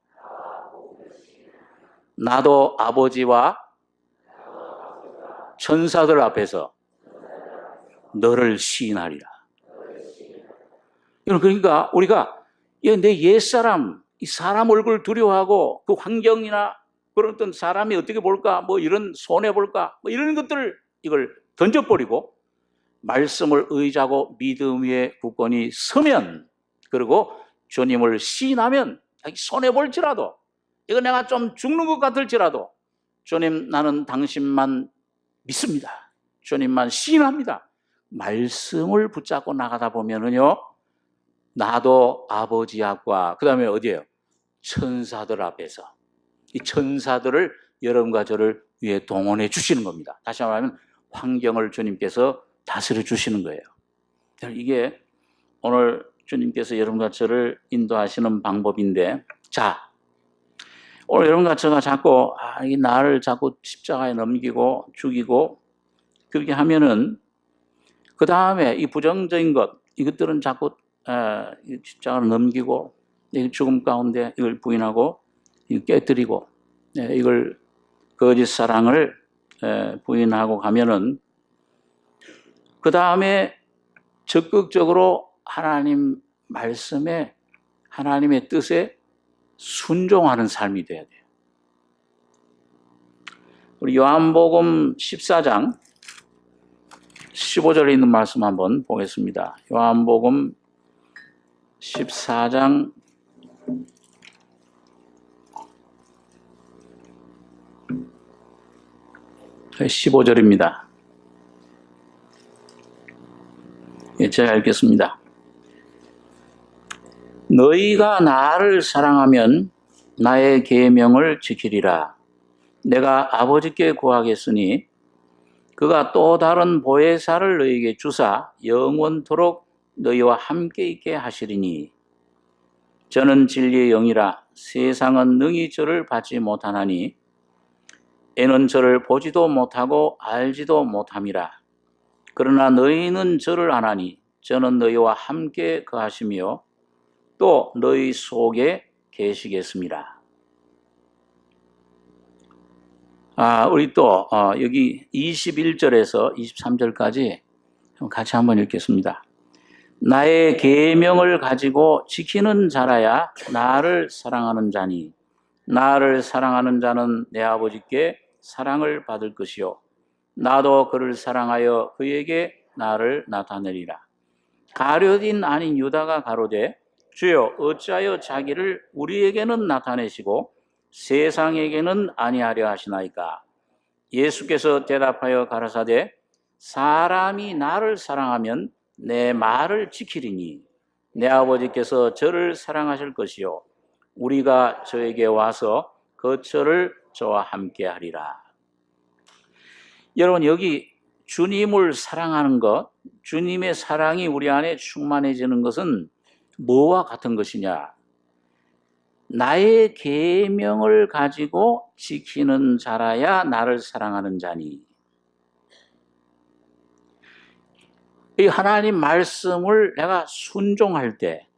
나도 아버지와 천사들 앞에서 너를 시인하리라. 그러니까 우리가 내 옛사람, 이 사람 얼굴 두려워하고 그 환경이나 그런 어떤 사람이 어떻게 볼까, 뭐 이런 손해볼까, 뭐 이런 것들을 이걸 던져버리고 말씀을 의지하고 믿음 위에 굳건히 서면, 그리고 주님을 시인하면 손해볼지라도, 이거 내가 좀 죽는 것 같을지라도 주님 나는 당신만 믿습니다. 주님만 시인합니다. 말씀을 붙잡고 나가다 보면은요, 나도 아버지 앞과 그 다음에 어디예요? 천사들 앞에서 이 천사들을 여러분과 저를 위해 동원해 주시는 겁니다. 다시 말하면 환경을 주님께서 다스려 주시는 거예요. 이게 오늘 주님께서 여러분과 저를 인도하시는 방법인데, 자, 오늘 여러분과 저가 자꾸 이 나를 자꾸 십자가에 넘기고 죽이고 그렇게 하면은 그 다음에 이 부정적인 것, 이것들은 자꾸 십자가를 넘기고 죽음 가운데 이걸 부인하고 깨뜨리고 이걸 거짓 사랑을 부인하고 가면은 그 다음에 적극적으로 하나님 말씀에 하나님의 뜻에 순종하는 삶이 돼야 돼요. 우리 요한복음 14장 15절에 있는 말씀 한번 보겠습니다. 요한복음 14장 15절입니다. 제가 읽겠습니다. 너희가 나를 사랑하면 나의 계명을 지키리라. 내가 아버지께 구하겠으니 그가 또 다른 보혜사를 너희에게 주사 영원토록 너희와 함께 있게 하시리니 저는 진리의 영이라. 세상은 능히 저를 받지 못하나니 애는 저를 보지도 못하고 알지도 못함이라. 그러나 너희는 저를 아나니 저는 너희와 함께 거하시며 또 너희 속에 계시겠습니다. 우리 또 여기 21절에서 23절까지 같이 한번 읽겠습니다. 나의 계명을 가지고 지키는 자라야 나를 사랑하는 자니 나를 사랑하는 자는 내 아버지께 사랑을 받을 것이요 나도 그를 사랑하여 그에게 나를 나타내리라. 가룟 아닌 유다가 가로되 주여 어찌하여 자기를 우리에게는 나타내시고 세상에게는 아니하려 하시나이까. 예수께서 대답하여 가라사대 사람이 나를 사랑하면 내 말을 지키리니 내 아버지께서 저를 사랑하실 것이요 우리가 저에게 와서 거처를 저와 함께 하리라. 여러분 여기 주님을 사랑하는 것, 주님의 사랑이 우리 안에 충만해지는 것은 뭐와 같은 것이냐? 나의 계명을 가지고 지키는 자라야 나를 사랑하는 자니. 이 하나님 말씀을 내가 순종할 때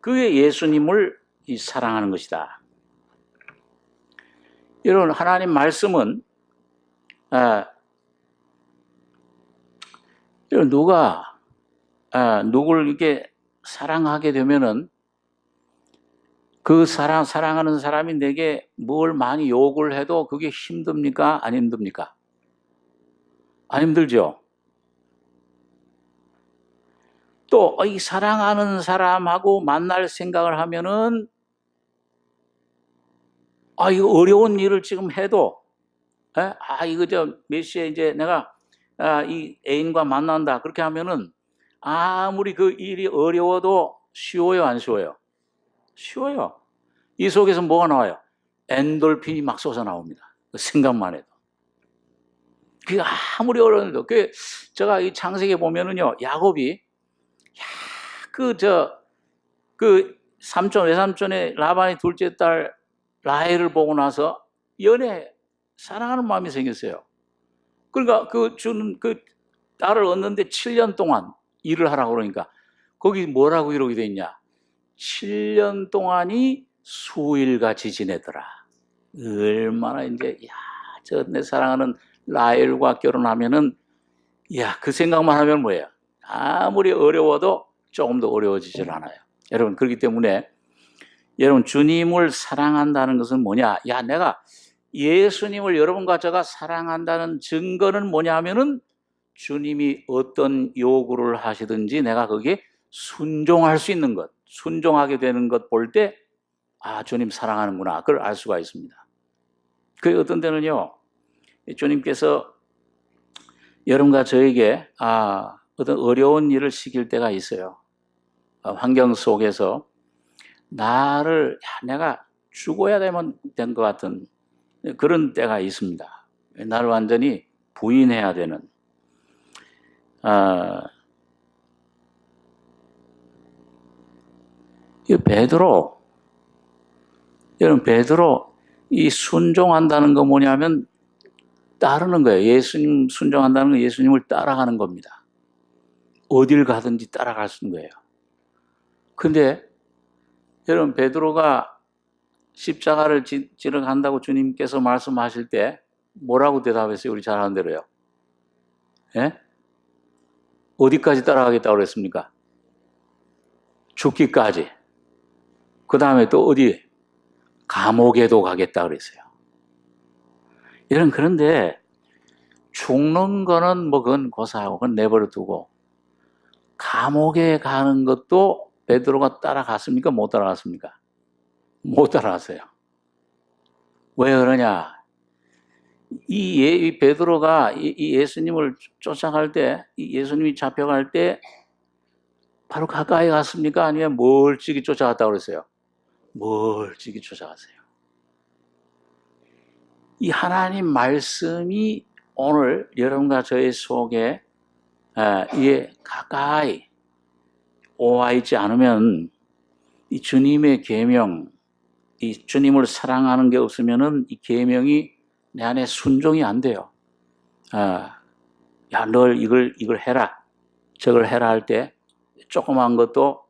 그게 예수님을 사랑하는 것이다. 여러분 하나님 말씀은 누가 누구를 이렇게 사랑하게 되면은 그 사랑하는 사람이 내게 뭘 많이 요구를 해도 그게 힘듭니까? 안 힘듭니까? 안 힘들죠? 또 이 사랑하는 사람하고 만날 생각을 하면은 이거 어려운 일을 지금 해도 이거 몇 시에 이제 내가 이 애인과 만난다 그렇게 하면은 아무리 그 일이 어려워도 쉬워요, 안 쉬워요? 쉬워요. 이 속에서 뭐가 나와요? 엔돌핀이 막 쏟아 나옵니다. 생각만 해도. 그게 아무리 어려워도 제가 이 창세기에 보면은요, 야곱이 외삼촌의 라반의 둘째 딸 라헬을 보고 나서 사랑하는 마음이 생겼어요. 그러니까 그 딸을 얻는데 7년 동안 일을 하라고 그러니까 거기 뭐라고 기록이 돼 있냐? 7년 동안이 수일같이 지내더라. 얼마나 이제 내 사랑하는 라헬과 결혼하면은 그 생각만 하면 뭐예요? 아무리 어려워도 조금 더 어려워지질 않아요. 여러분 그렇기 때문에 여러분 주님을 사랑한다는 것은 뭐냐? 내가 예수님을 여러분과 제가 사랑한다는 증거는 뭐냐 하면은 주님이 어떤 요구를 하시든지 내가 거기에 순종할 수 있는 것, 순종하게 되는 것 볼 때 주님 사랑하는구나 그걸 알 수가 있습니다. 그 어떤 때는요 주님께서 여러분과 저에게 어떤 어려운 일을 시킬 때가 있어요. 환경 속에서 나를 내가 죽어야 되면 된 것 같은 그런 때가 있습니다. 나를 완전히 부인해야 되는 베드로 이 순종한다는 거 뭐냐면 따르는 거예요. 예수님 순종한다는 건 예수님을 따라가는 겁니다. 어딜 가든지 따라갈 수 있는 거예요. 근데 여러분 베드로가 십자가를 지러 간다고 주님께서 말씀하실 때 뭐라고 대답했어요? 우리 잘 아는 대로요. 어디까지 따라가겠다고 그랬습니까? 죽기까지. 그 다음에 또 어디? 감옥에도 가겠다 그랬어요. 그런데 죽는 거는 뭐 그건 고사하고 그건 내버려 두고 감옥에 가는 것도 베드로가 따라갔습니까? 못 따라갔습니까? 못 따라갔어요. 왜 그러냐? 이 베드로가 이 예수님을 쫓아갈 때, 이 예수님이 잡혀갈 때 바로 가까이 갔습니까? 아니면 멀찍이 쫓아갔다고 그랬어요? 멀찍이 쫓아갔어요. 이 하나님 말씀이 오늘 여러분과 저의 속에 이게 가까이 오와 있지 않으면 이 주님의 계명, 이 주님을 사랑하는 게 없으면은 이 계명이 내 안에 순종이 안 돼요. 야, 널 이걸 해라, 저걸 해라 할 때 조그만 것도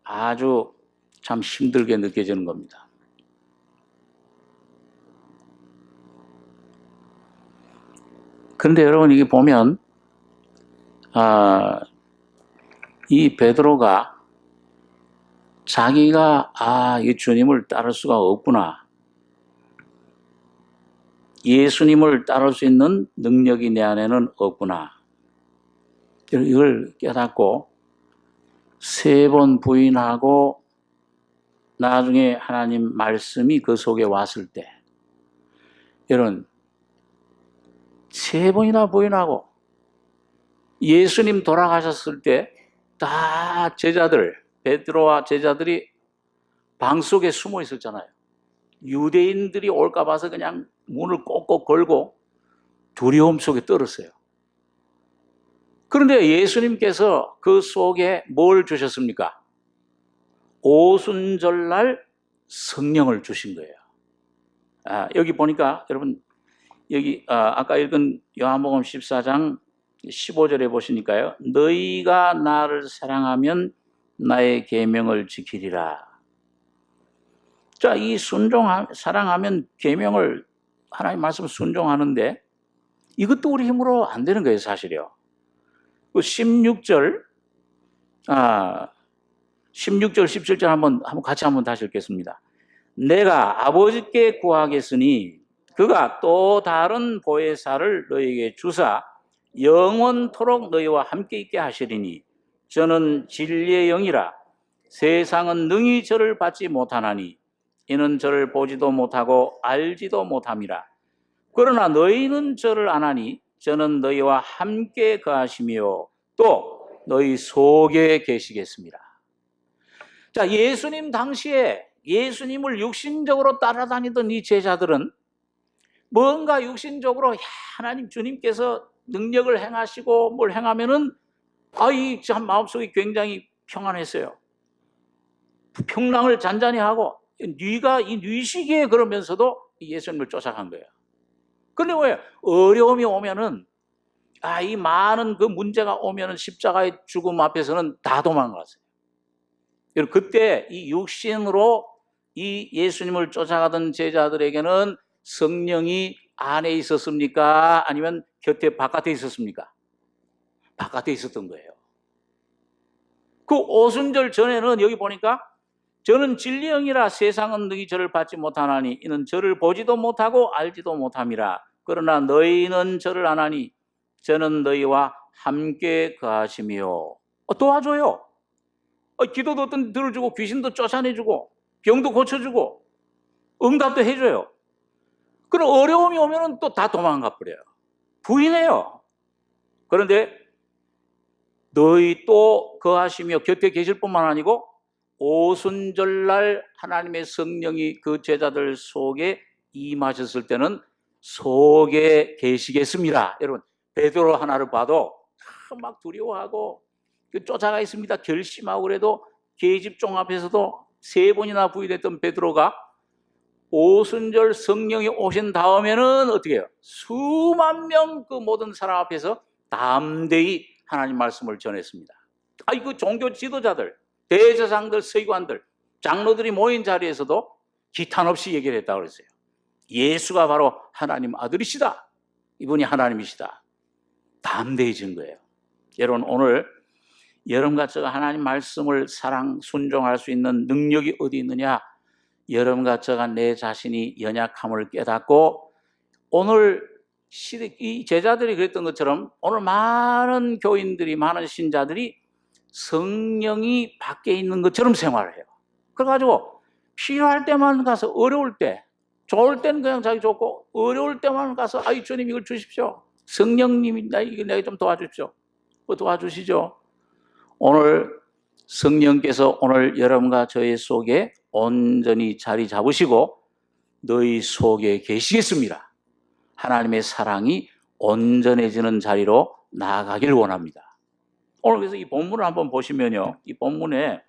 아주 참 힘들게 느껴지는 겁니다. 그런데 여러분 이게 보면 이 베드로가 자기가 이 주님을 따를 수가 없구나. 예수님을 따를 수 있는 능력이 내 안에는 없구나. 이걸 깨닫고 3번 부인하고 나중에 하나님 말씀이 그 속에 왔을 때 여러분 3번이나 부인하고 예수님 돌아가셨을 때 다 제자들, 베드로와 제자들이 방 속에 숨어 있었잖아요. 유대인들이 올까 봐서 그냥 문을 꼭꼭 걸고 두려움 속에 떨었어요. 그런데 예수님께서 그 속에 뭘 주셨습니까? 오순절날 성령을 주신 거예요. 여기 보니까 여러분 여기 아까 읽은 요한복음 14장 15절에 보시니까요. 너희가 나를 사랑하면 나의 계명을 지키리라. 자, 이 사랑하면 계명을 하나님 말씀을 순종하는데 이것도 우리 힘으로 안 되는 거예요, 사실이요. 16절, 17절 한번 같이 다시 읽겠습니다. 내가 아버지께 구하겠으니 그가 또 다른 보혜사를 너희에게 주사 영원토록 너희와 함께 있게 하시리니 저는 진리의 영이라 세상은 능히 저를 받지 못하나니 이는 저를 보지도 못하고 알지도 못함이라. 그러나 너희는 저를 아나니 저는 너희와 함께 거하시며 또 너희 속에 계시겠습니다. 자, 예수님 당시에 예수님을 육신적으로 따라다니던 이 제자들은 뭔가 육신적으로 하나님 주님께서 능력을 행하시고 뭘 행하면은 이 참 마음속이 굉장히 평안했어요. 평랑을 잔잔히 하고 뉘가 이 뉘시기에 그러면서도 예수님을 쫓아간 거예요. 그런데 왜 어려움이 오면은 이 많은 그 문제가 오면은 십자가의 죽음 앞에서는 다 도망갔어요. 그때 이 육신으로 이 예수님을 쫓아가던 제자들에게는 성령이 안에 있었습니까? 아니면 곁에 바깥에 있었습니까? 바깥에 있었던 거예요. 그 오순절 전에는 여기 보니까 저는 진리의 영이라 세상은 능히 저를 받지 못하나니 이는 저를 보지도 못하고 알지도 못함이라. 그러나 너희는 저를 아나니 저는 너희와 함께 거하시며 도와줘요. 기도도 들어주고 귀신도 쫓아내주고 병도 고쳐주고 응답도 해줘요. 그럼 어려움이 오면 또 다 도망가 버려요. 부인해요. 그런데 너희 또 거하시며 곁에 계실 뿐만 아니고 오순절날 하나님의 성령이 그 제자들 속에 임하셨을 때는 속에 계시겠습니다. 여러분 베드로 하나를 봐도 막 두려워하고 쫓아가 있습니다. 결심하고 그래도 계집종 앞에서도 3번이나 부인했던 베드로가 오순절 성령이 오신 다음에는 어떻게 해요? 수만 명 그 모든 사람 앞에서 담대히 하나님 말씀을 전했습니다. 그 종교 지도자들, 대제사장들, 서기관들, 장로들이 모인 자리에서도 기탄 없이 얘기를 했다고 그랬어요. 예수가 바로 하나님 아들이시다. 이분이 하나님이시다. 담대해진 거예요. 여러분 오늘 여러분과 제가 하나님 말씀을 순종할 수 있는 능력이 어디 있느냐? 여러분과 제가 내 자신이 연약함을 깨닫고, 오늘 이 제자들이 그랬던 것처럼 오늘 많은 교인들이, 많은 신자들이 성령이 밖에 있는 것처럼 생활을 해요. 그래가지고 필요할 때만 가서, 어려울 때, 좋을 때는 그냥 자기 좋고, 어려울 때만 가서 아이 주님 이걸 주십시오. 성령님이 내가 좀 도와주십시오. 도와주시죠. 오늘 성령께서 오늘 여러분과 저희 속에 온전히 자리 잡으시고 너희 속에 계시겠습니다. 하나님의 사랑이 온전해지는 자리로 나아가길 원합니다. 오늘 그래서 이 본문을 한번 보시면요, 이 본문에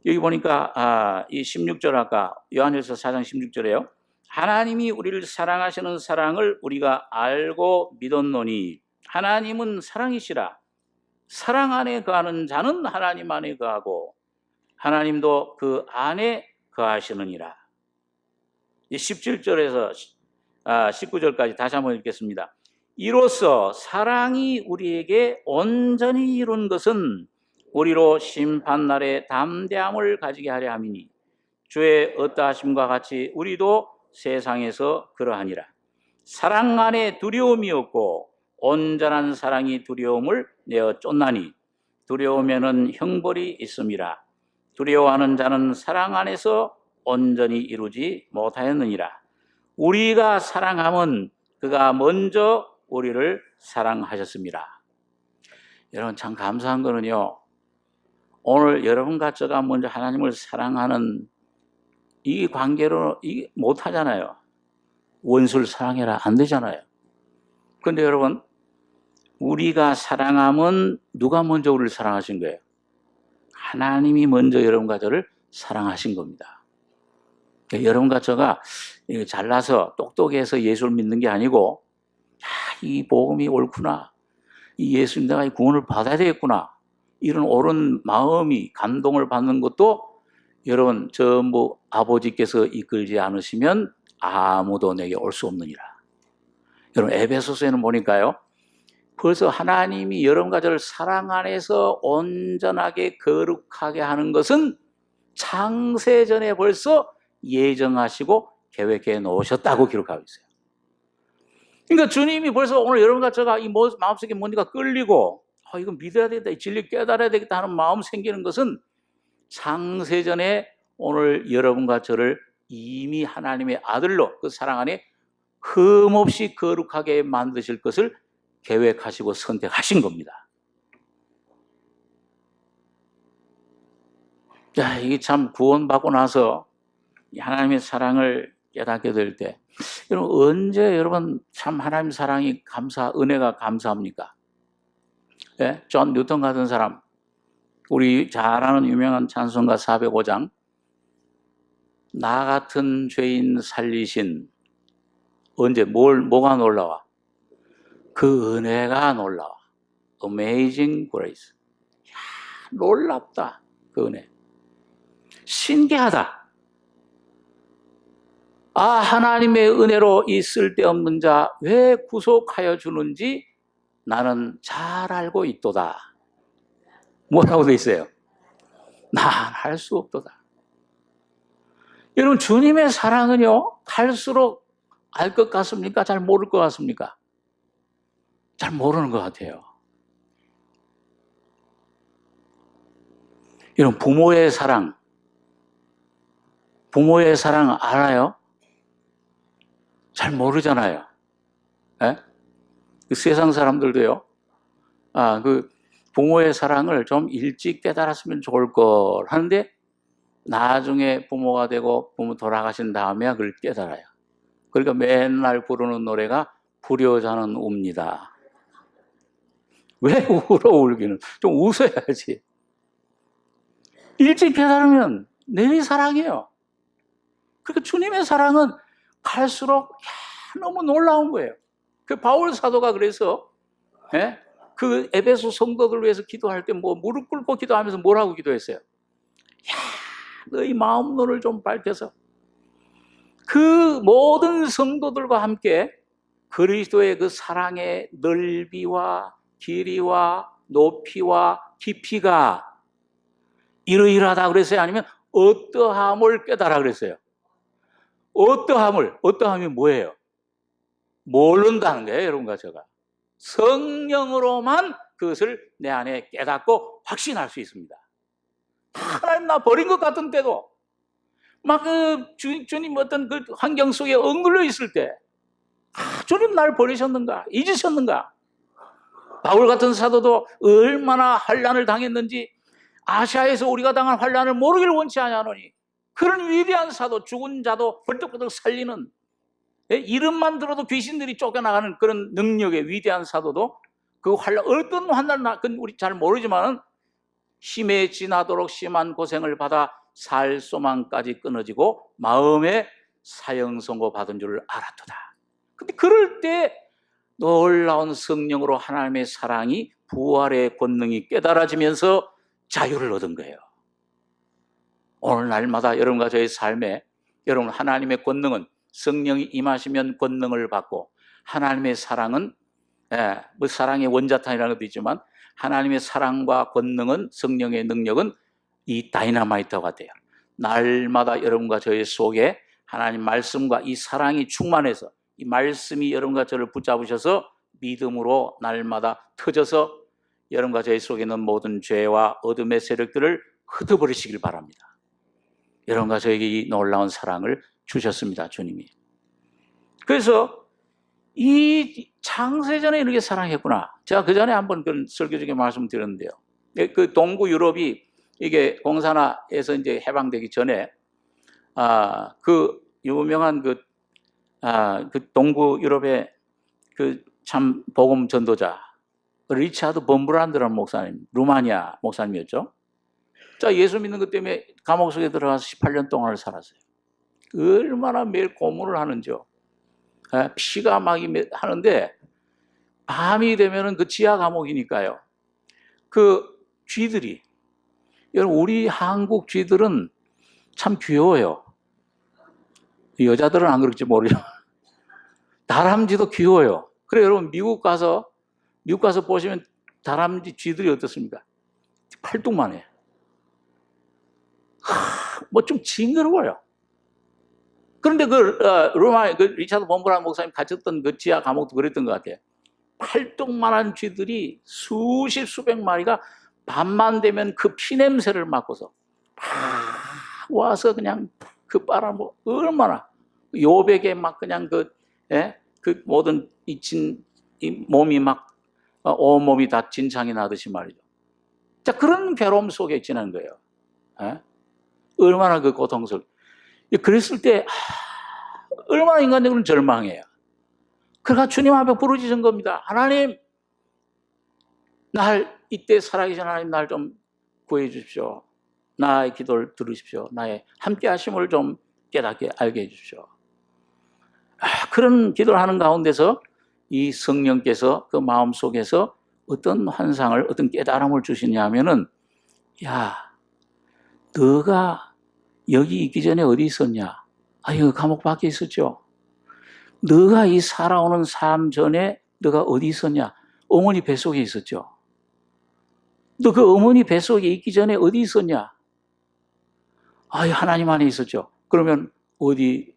여기 보니까 이 16절, 아까 요한일서 4장 16절에요. 하나님이 우리를 사랑하시는 사랑을 우리가 알고 믿었노니 하나님은 사랑이시라. 사랑 안에 거하는 자는 하나님 안에 거하고 하나님도 그 안에 거하시느니라. 17절에서 19절까지 다시 한번 읽겠습니다. 이로써 사랑이 우리에게 온전히 이룬 것은 우리로 심판날에 담대함을 가지게 하려 함이니 주의 어떠하심과 같이 우리도 세상에서 그러하니라. 사랑 안에 두려움이 없고 온전한 사랑이 두려움을 내어 쫓나니 두려우면은 형벌이 있음이라. 두려워하는 자는 사랑 안에서 온전히 이루지 못하였느니라. 우리가 사랑함은 그가 먼저 우리를 사랑하셨습니다. 여러분, 참 감사한 거는요, 오늘 여러분과 제가 먼저 하나님을 사랑하는 이 관계로 못하잖아요. 원수를 사랑해라 안 되잖아요. 그런데 여러분, 우리가 사랑하면 누가 먼저 우리를 사랑하신 거예요? 하나님이 먼저 여러분과 저를 사랑하신 겁니다. 그러니까 여러분과 저가 잘나서 똑똑해서 예수를 믿는 게 아니고, 이 복음이 옳구나, 이 예수님 내가 이 구원을 받아야 되겠구나, 이런 옳은 마음이, 감동을 받는 것도 여러분 전부 아버지께서 이끌지 않으시면 아무도 내게 올 수 없느니라. 여러분, 에베소서에는 보니까요, 벌써 하나님이 여러분과 저를 사랑 안에서 온전하게 거룩하게 하는 것은 창세전에 벌써 예정하시고 계획해 놓으셨다고 기록하고 있어요. 그러니까 주님이 벌써 오늘 여러분과 제가 이 마음속에 뭔가 끌리고, 이거 믿어야 되겠다, 이 진리 깨달아야 되겠다 하는 마음 생기는 것은 창세전에 오늘 여러분과 저를 이미 하나님의 아들로 그 사랑 안에 흠없이 거룩하게 만드실 것을 계획하시고 선택하신 겁니다. 자, 이게 참 구원받고 나서 하나님의 사랑을 깨닫게 될 때, 여러분, 언제 여러분 참 하나님 사랑이 은혜가 감사합니까? 예? 존 뉴턴 같은 사람, 우리 잘 아는 유명한 찬송가 405장, 나 같은 죄인 살리신, 언제 뭐가 놀라워? 그 은혜가 놀라워. Amazing grace. 야, 놀랍다, 그 은혜. 신기하다. 하나님의 은혜로 이 쓸데없는 자 왜 구속하여 주는지 나는 잘 알고 있도다. 뭐라고 돼 있어요? 난 할 수 없도다. 여러분, 주님의 사랑은요, 갈수록 알 것 같습니까? 잘 모를 것 같습니까? 잘 모르는 것 같아요. 여러분, 부모의 사랑 알아요? 잘 모르잖아요. 예? 그 세상 사람들도요, 그 부모의 사랑을 좀 일찍 깨달았으면 좋을 걸 하는데, 나중에 부모가 되고 부모 돌아가신 다음에야 그걸 깨달아요. 그러니까 맨날 부르는 노래가 불효자는 웁니다. 왜 울기는? 좀 웃어야지. 일찍 깨달으면 내 사랑이에요. 그러니까 주님의 사랑은 갈수록 너무 놀라운 거예요. 그 바울 사도가 그래서 그 에베소 성도들 위해서 기도할 때 무릎 꿇고 기도하면서 뭐라고 기도했어요? 너희 마음 눈을 좀 밝혀서 그 모든 성도들과 함께 그리스도의 그 사랑의 넓이와 길이와 높이와 깊이가 이러이러하다 그랬어요? 아니면 어떠함을 깨달아 그랬어요? 어떠함이 뭐예요? 모른다는 거예요, 여러분과 제가. 성령으로만 그것을 내 안에 깨닫고 확신할 수 있습니다. 하나님 나 버린 것 같은데도 막 주님 어떤 그 환경 속에 억눌려 있을 때 주님 날 버리셨는가? 잊으셨는가? 바울 같은 사도도 얼마나 환난을 당했는지 아시아에서 우리가 당한 환난을 모르기를 원치 아니하노니 그런 위대한 사도, 죽은 자도 벌떡벌떡 살리는, 이름만 들어도 귀신들이 쫓겨나가는 그런 능력의 위대한 사도도 그 환난, 어떤 환난을, 그건 우리 잘 모르지만은 힘에 지나도록 심한 고생을 받아 살 소망까지 끊어지고 마음에 사형 선고 받은 줄을 알았도다. 근데 그럴 때 놀라운 성령으로 하나님의 사랑이, 부활의 권능이 깨달아지면서 자유를 얻은 거예요. 오늘 날마다 여러분과 저의 삶에 여러분 하나님의 권능은, 성령이 임하시면 권능을 받고, 하나님의 사랑은 뭐 사랑의 원자탄이라는 것도 있지만 하나님의 사랑과 권능은, 성령의 능력은 이 다이너마이트와 같아요. 날마다 여러분과 저의 속에 하나님 말씀과 이 사랑이 충만해서 이 말씀이 여러분과 저를 붙잡으셔서 믿음으로 날마다 터져서 여러분과 저의 속에 있는 모든 죄와 어둠의 세력들을 흩어버리시길 바랍니다. 여러분과 저에게 이 놀라운 사랑을 주셨습니다, 주님이. 그래서 이 창세전에 이렇게 사랑했구나. 제가 그 전에 한번 그런 설교 중에 말씀드렸는데요. 그 동구 유럽이 이게 공산화에서 이제 해방되기 전에 그 유명한 그 동구 유럽의 그 참 복음 전도자 리차드 범브란드라는 목사님, 루마니아 목사님이었죠. 자, 예수 믿는 것 때문에 감옥 속에 들어가서 18년 동안을 살았어요. 얼마나 매일 고문을 하는지요. 피가 막 하는데 밤이 되면은 그 지하 감옥이니까요. 그 쥐들이, 여러분 우리 한국 쥐들은 참 귀여워요. 여자들은 안 그럴지 모르죠. 다람쥐도 귀여워요. 그래 여러분 미국 가서 보시면 다람쥐 쥐들이 어떻습니까? 팔뚝만 해. 뭐 좀 징그러워요. 그런데 로마 리차드 범브란 목사님 갇혔던 그 지하 감옥도 그랬던 것 같아요. 팔뚝만한 쥐들이 수백 마리가 밤만 되면 그 피냄새를 맡고서 와서 그냥 그 빨아 뭐 얼마나 요백에 막 그냥 그 모든 이 몸이 막 온몸이 다 진창이 나듯이 말이죠. 자, 그런 괴로움 속에 지난 거예요. 얼마나 그 고통스럽고. 그랬을 때 얼마나 인간적으로 절망해요. 그러니까 주님 앞에 부르짖은 겁니다. 하나님, 날 이때 살아계신 하나님 날 좀 구해 주십시오. 나의 기도를 들으십시오. 나의 함께 하심을 좀 깨닫게 알게 해 주십시오. 그런 기도를 하는 가운데서 이 성령께서 그 마음속에서 어떤 환상을, 어떤 깨달음을 주시냐 하면은, 야, 너가 여기 있기 전에 어디 있었냐? 여기 감옥 밖에 있었죠. 너가 이 살아오는 삶 전에 너가 어디 있었냐? 어머니 뱃속에 있었죠. 너 그 어머니 뱃속에 있기 전에 어디 있었냐? 하나님 안에 있었죠. 그러면 어디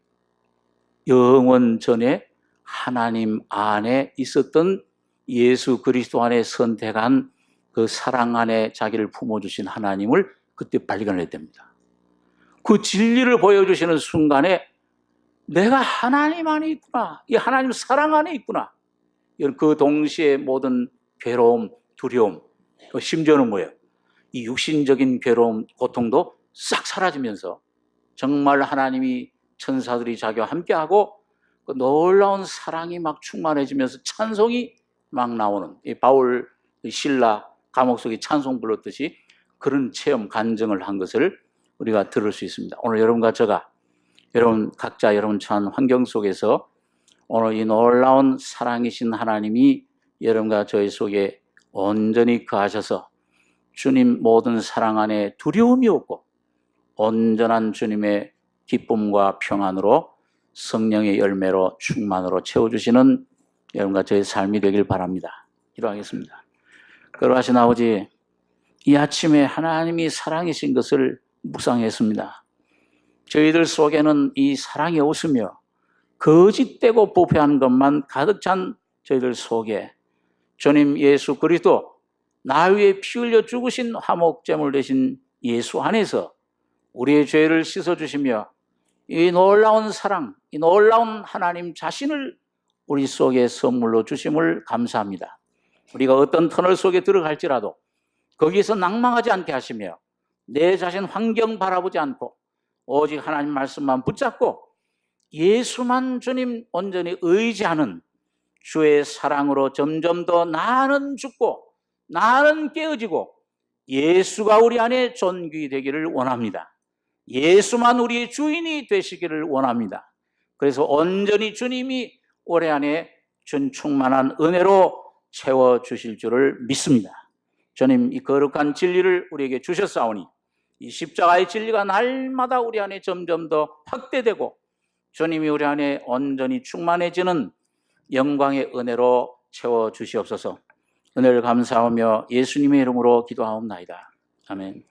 영원 전에 하나님 안에 있었던 예수 그리스도 안에 선택한 그 사랑 안에 자기를 품어주신 하나님을 그때 발견해야 됩니다. 그 진리를 보여주시는 순간에 내가 하나님 안에 있구나. 이 하나님 사랑 안에 있구나. 그 동시에 모든 괴로움, 두려움, 심지어는 뭐예요? 이 육신적인 괴로움, 고통도 싹 사라지면서 정말 하나님이 천사들이 자기와 함께하고 그 놀라운 사랑이 막 충만해지면서 찬송이 막 나오는, 이 바울, 실라 감옥 속에 찬송 불렀듯이 그런 체험, 간증을 한 것을 우리가 들을 수 있습니다. 오늘 여러분과 제가, 여러분 각자 여러분 처한 환경 속에서 오늘 이 놀라운 사랑이신 하나님이 여러분과 저희 속에 온전히 거하셔서 주님 모든 사랑 안에 두려움이 없고 온전한 주님의 기쁨과 평안으로 성령의 열매로 충만으로 채워주시는 여러분과 저의 삶이 되길 바랍니다. 기도하겠습니다. 거룩하신 아버지, 이 아침에 하나님이 사랑이신 것을 묵상했습니다. 저희들 속에는 이 사랑이 없으며 거짓되고 부패한 것만 가득 찬 저희들 속에 주님 예수 그리스도 나 위에 피 흘려 죽으신 화목제물 되신 예수 안에서 우리의 죄를 씻어주시며 이 놀라운 사랑, 이 놀라운 하나님 자신을 우리 속에 선물로 주심을 감사합니다. 우리가 어떤 터널 속에 들어갈지라도 거기에서 낭망하지 않게 하시며 내 자신 환경 바라보지 않고 오직 하나님 말씀만 붙잡고 예수만 주님 온전히 의지하는 주의 사랑으로 점점 더 나는 죽고 나는 깨어지고 예수가 우리 안에 존귀 되기를 원합니다. 예수만 우리의 주인이 되시기를 원합니다. 그래서 온전히 주님이 올해 안에 준 충만한 은혜로 채워주실 줄을 믿습니다. 주님 이 거룩한 진리를 우리에게 주셨사오니 이 십자가의 진리가 날마다 우리 안에 점점 더 확대되고 주님이 우리 안에 온전히 충만해지는 영광의 은혜로 채워주시옵소서. 은혜를 감사하며 예수님의 이름으로 기도하옵나이다. 아멘.